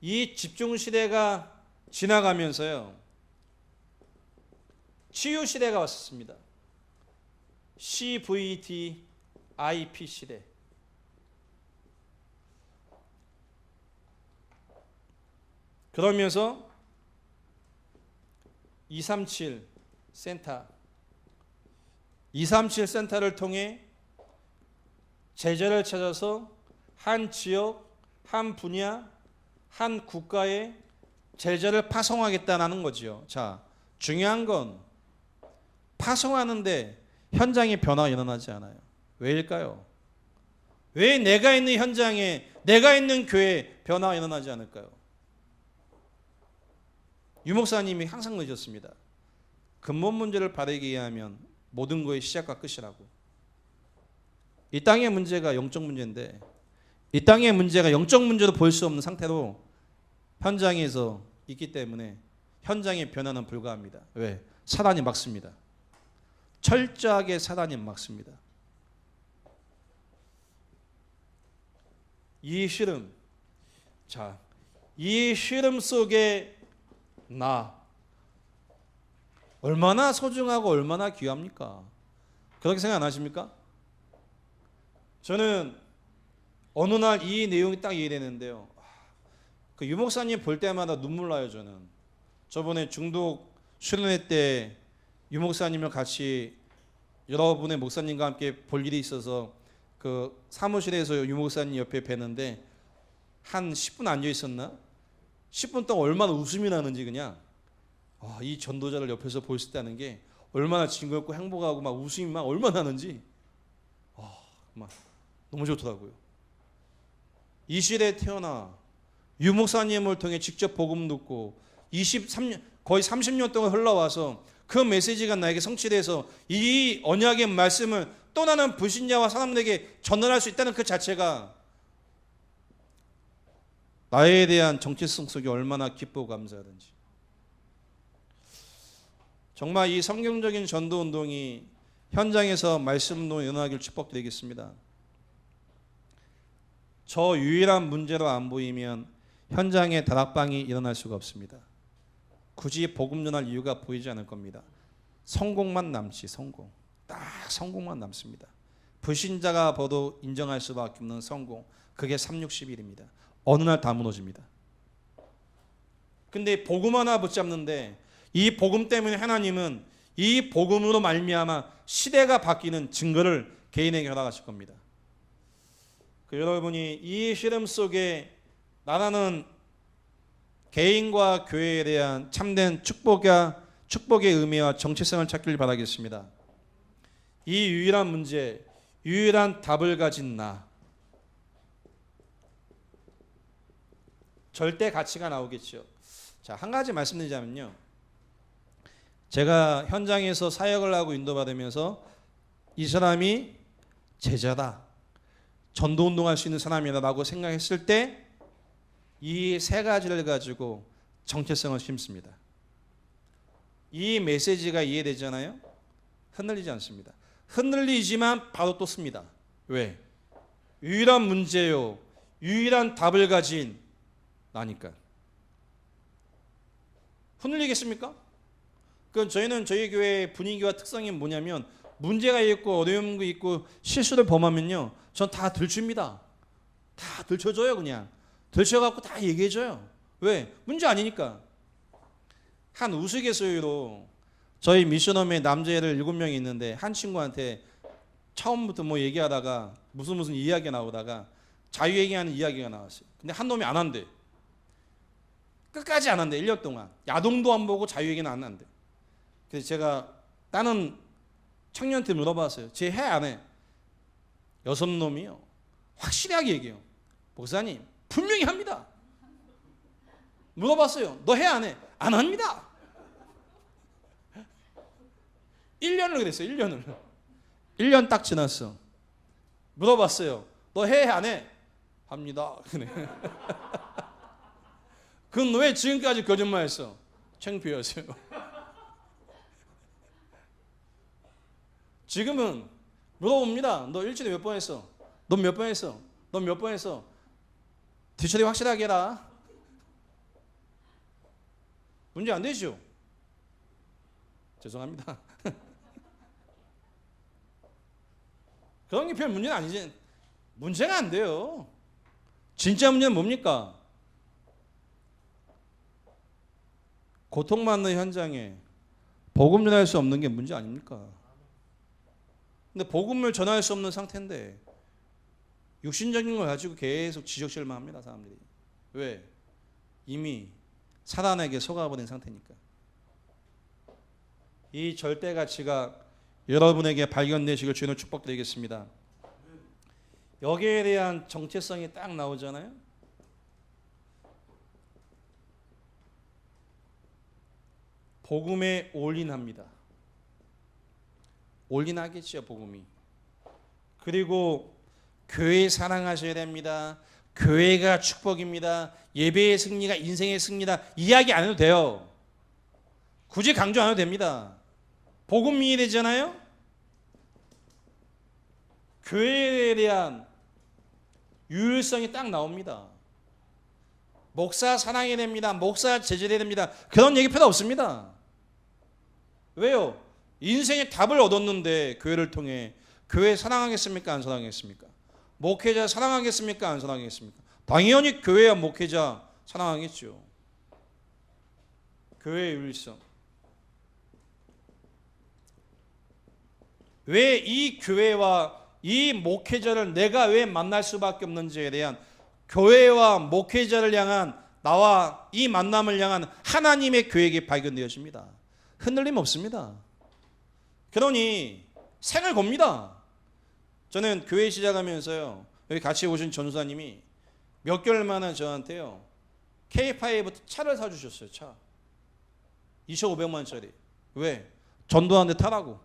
이 집중시대가 지나가면서요, 치유시대가 왔었습니다. CVDIP 시대. 그러면서 237 센터, 237 센터를 통해 제자를 찾아서 한 지역, 한 분야, 한 국가에 제자를 파송하겠다는 거죠. 자, 중요한 건 파송하는데 현장에 변화가 일어나지 않아요. 왜일까요? 왜 내가 있는 현장에, 내가 있는 교회에 변화가 일어나지 않을까요? 유목사님이 항상 그러셨습니다. 근본 문제를 바르게 이해하면 모든 거의 시작과 끝이라고. 이 땅의 문제가 영적 문제인데, 이 땅의 문제가 영적 문제로 볼 수 없는 상태로 현장에서 있기 때문에 현장의 변화는 불가합니다. 왜? 사단이 막습니다. 철저하게 사단이 막습니다. 이 흐름, 자, 이 흐름 속에 나 얼마나 소중하고 얼마나 귀합니까? 그렇게 생각 안 하십니까? 저는 어느 날 이 내용이 딱 이해되는데요. 그 유목사님 볼 때마다 눈물 나요. 저번에 중독 수련회 때 유목사님을 같이 여러분의 목사님과 함께 볼 일이 있어서 그 사무실에서 유 목사님 옆에 뵀는데 한 10분 앉아 있었나? 10분 동안 얼마나 웃음이 나는지 그냥 이 전도자를 옆에서 볼 수 있다는 게 얼마나 즐겁고 행복하고 막 웃음이 막 얼마나 나는지 막 너무 좋더라고요. 이 시대에 태어나 유 목사님을 통해 직접 복음 듣고 23년 거의 30년 동안 흘러와서 그 메시지가 나에게 성취돼서 이 언약의 말씀을 떠나는 불신자와 사람들에게 전달할 수 있다는 그 자체가 나에 대한 정체성 속에 얼마나 기쁘고 감사하든지. 정말 이 성경적인 전도운동이 현장에서 말씀으로 일어나길 축복드리겠습니다. 저 유일한 문제로 안 보이면 현장에 다락방이 일어날 수가 없습니다. 굳이 복음 전할 이유가 보이지 않을 겁니다. 성공만 남지 성공. 딱 성공만 남습니다. 불신자가 봐도 인정할 수밖에 없는 성공. 그게 360일입니다. 어느 날 다 무너집니다. 근데 복음 하나 붙잡는데 이 복음 때문에 하나님은 이 복음으로 말미암아 시대가 바뀌는 증거를 개인에게 허락하실 겁니다. 여러분이 이 시름 속에 나라는 개인과 교회에 대한 참된 축복의 의미와 정체성을 찾기를 바라겠습니다. 이 유일한 문제, 유일한 답을 가진 나. 절대 가치가 나오겠죠. 자, 한 가지 말씀드리자면요. 제가 현장에서 사역을 하고 인도받으면서 이 사람이 제자다. 전도운동할 수 있는 사람이다라고 생각했을 때 이 세 가지를 가지고 정체성을 심습니다. 이 메시지가 이해되잖아요. 흔들리지 않습니다. 흔들리지만 바로 또 씁니다. 왜? 유일한 문제요, 유일한 답을 가진 나니까. 흔들리겠습니까? 그건 저희는 저희 교회의 분위기와 특성이 뭐냐면 문제가 있고 어려움이 있고 실수를 범하면요, 전 다 들춥니다. 다 들춰줘요. 그냥 들춰갖고 다 얘기해줘요. 왜? 문제 아니니까. 한 우스갯소리로 저희 미션홈에 남자애들 7명이 있는데 한 친구한테 처음부터 뭐 얘기하다가 무슨 이야기가 나오다가 자유 얘기하는 이야기가 나왔어요. 근데 한 놈이 안 한대. 끝까지 안 한대. 1년 동안 야동도 안 보고 자유 얘기는 안 한대. 그래서 제가 다른 청년한테 물어봤어요. 쟤 해 안 해? 6놈이요 확실하게 얘기해요. 목사님 분명히 합니다. 물어봤어요. 너 해 안 해? 안 합니다. 1년을 그랬어요. 1년을. 1년 딱 지났어. 물어봤어요. 너 해 안 해? 합니다. 그건 왜 지금까지 거짓말했어? 창피해서요. 지금은 물어봅니다. 너 일주일에 몇 번 했어? 넌 몇 번 했어? 넌 몇 번 했어? 뒤처리 확실하게 해라. 문제 안 되죠? 죄송합니다. 그런 게 별 문제는 아니지. 문제가 안 돼요. 진짜 문제는 뭡니까? 고통받는 현장에 복음 전할 수 없는 게 문제 아닙니까? 근데 복음을 전할 수 없는 상태인데 육신적인 걸 가지고 계속 지적질만 합니다. 사람들이. 왜? 이미 사단에게 속아버린 상태니까. 이 절대 가치가 여러분에게 발견되시길 주님을 축복드리겠습니다. 여기에 대한 정체성이 딱 나오잖아요. 복음에 올인합니다. 올인하겠죠, 복음이. 그리고 교회 사랑하셔야 됩니다. 교회가 축복입니다. 예배의 승리가 인생의 승리다. 이야기 안 해도 돼요. 굳이 강조 안 해도 됩니다. 복음 이해되잖아요. 교회에 대한 유일성이 딱 나옵니다. 목사 사랑해야 됩니다. 목사 제재해야 됩니다. 그런 얘기 필요 없습니다. 왜요? 인생의 답을 얻었는데 교회를 통해 교회 사랑하겠습니까? 안 사랑하겠습니까? 목회자 사랑하겠습니까? 안 사랑하겠습니까? 당연히 교회와 목회자 사랑하겠죠. 교회의 유일성. 왜 이 교회와 이 목회자를 내가 왜 만날 수밖에 없는지에 대한 교회와 목회자를 향한 나와 이 만남을 향한 하나님의 계획이 발견되어집니다. 흔들림 없습니다. 그러니 생을 겁니다. 저는 교회 시작하면서요, 여기 같이 오신 전도사님이 몇 개월 만에 저한테요 K5 차를 사주셨어요. 차 2,500만 원짜리. 왜? 전도하는데 타라고.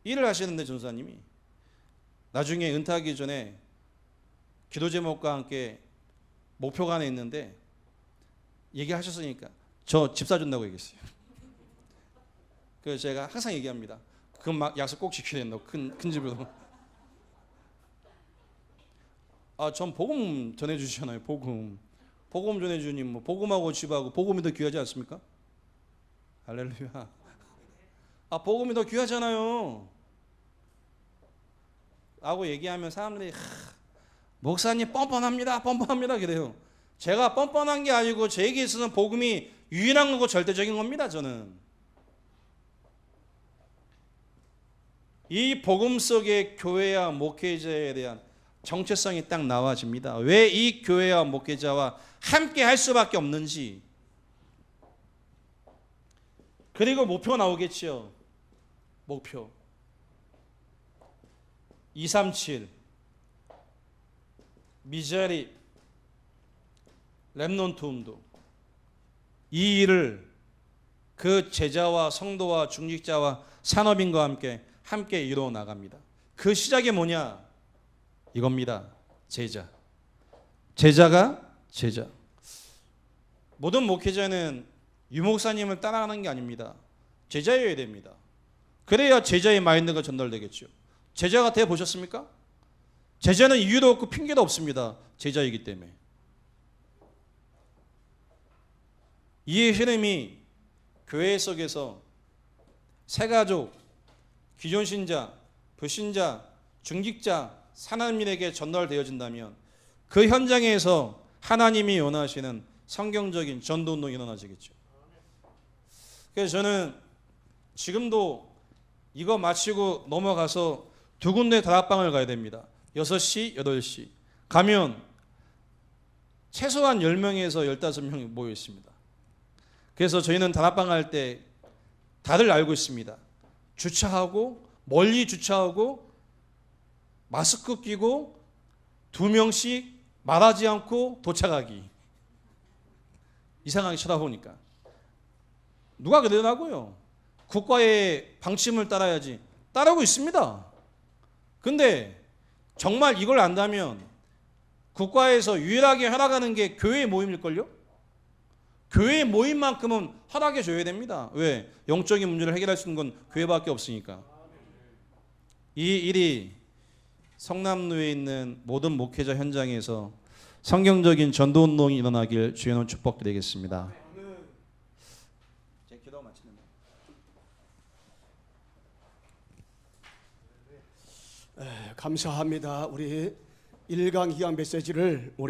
일을 하시는데 전도사님이 나중에 은퇴하기 전에 기도 제목과 함께 목표가 하나 있는데 얘기하셨으니까 저 집 사준다고 얘기했어요. 그래서 제가 항상 얘기합니다. 그건 막 약속 꼭 지켜야 된다고. 큰 집으로. 전 복음 전해주시잖아요. 복음 전해주니 뭐 복음하고 집하고 복음이 더 귀하지 않습니까? 할렐루야. 복음이 더 귀하잖아요. 라고 얘기하면 사람들이 목사님 뻔뻔합니다 그래요. 제가 뻔뻔한 게 아니고 제게 있어서는 복음이 유일한 거고 절대적인 겁니다. 저는 이 복음 속의 교회와 목회자에 대한 정체성이 딱 나와집니다. 왜 이 교회와 목회자와 함께 할 수밖에 없는지. 그리고 목표가 나오겠죠. 목표 237 미자립 렘넌트 운동. 이 일을 그 제자와 성도와 중직자와 산업인과 함께 이루어 나갑니다. 그 시작이 뭐냐? 이겁니다. 제자가 제자. 모든 목회자는 유목사님을 따라가는 게 아닙니다. 제자여야 됩니다. 그래야 제자의 마인드가 전달되겠죠. 제자가 돼 보셨습니까? 제자는 이유도 없고 핑계도 없습니다. 제자이기 때문에. 이 흐름이 교회 속에서 새가족, 기존 신자, 불신자, 중직자, 사람들에게 전달되어진다면 그 현장에서 하나님이 원하시는 성경적인 전도운동이 일어나지겠죠. 그래서 저는 지금도 이거 마치고 넘어가서 두 군데 다락방을 가야 됩니다. 6시, 8시. 가면 최소한 10명에서 15명이 모여 있습니다. 그래서 저희는 다락방 갈 때 다들 알고 있습니다. 주차하고 멀리 주차하고 마스크 끼고 2명씩 말하지 않고 도착하기. 이상하게 쳐다보니까. 누가 그러더라고요. 국가의 방침을 따라야지. 따르고 있습니다. 근데 정말 이걸 안다면 국가에서 유일하게 허락하는 게 교회 모임일걸요? 교회 모임만큼은 허락해 줘야 됩니다. 왜? 영적인 문제를 해결할 수 있는 건 교회밖에 없으니까. 이 일이 성남루에 있는 모든 목회자 현장에서 성경적인 전도운동이 일어나길 주의 축복드리겠습니다. 제 기도 마치는 감사합니다. 우리 1강 2강 메시지를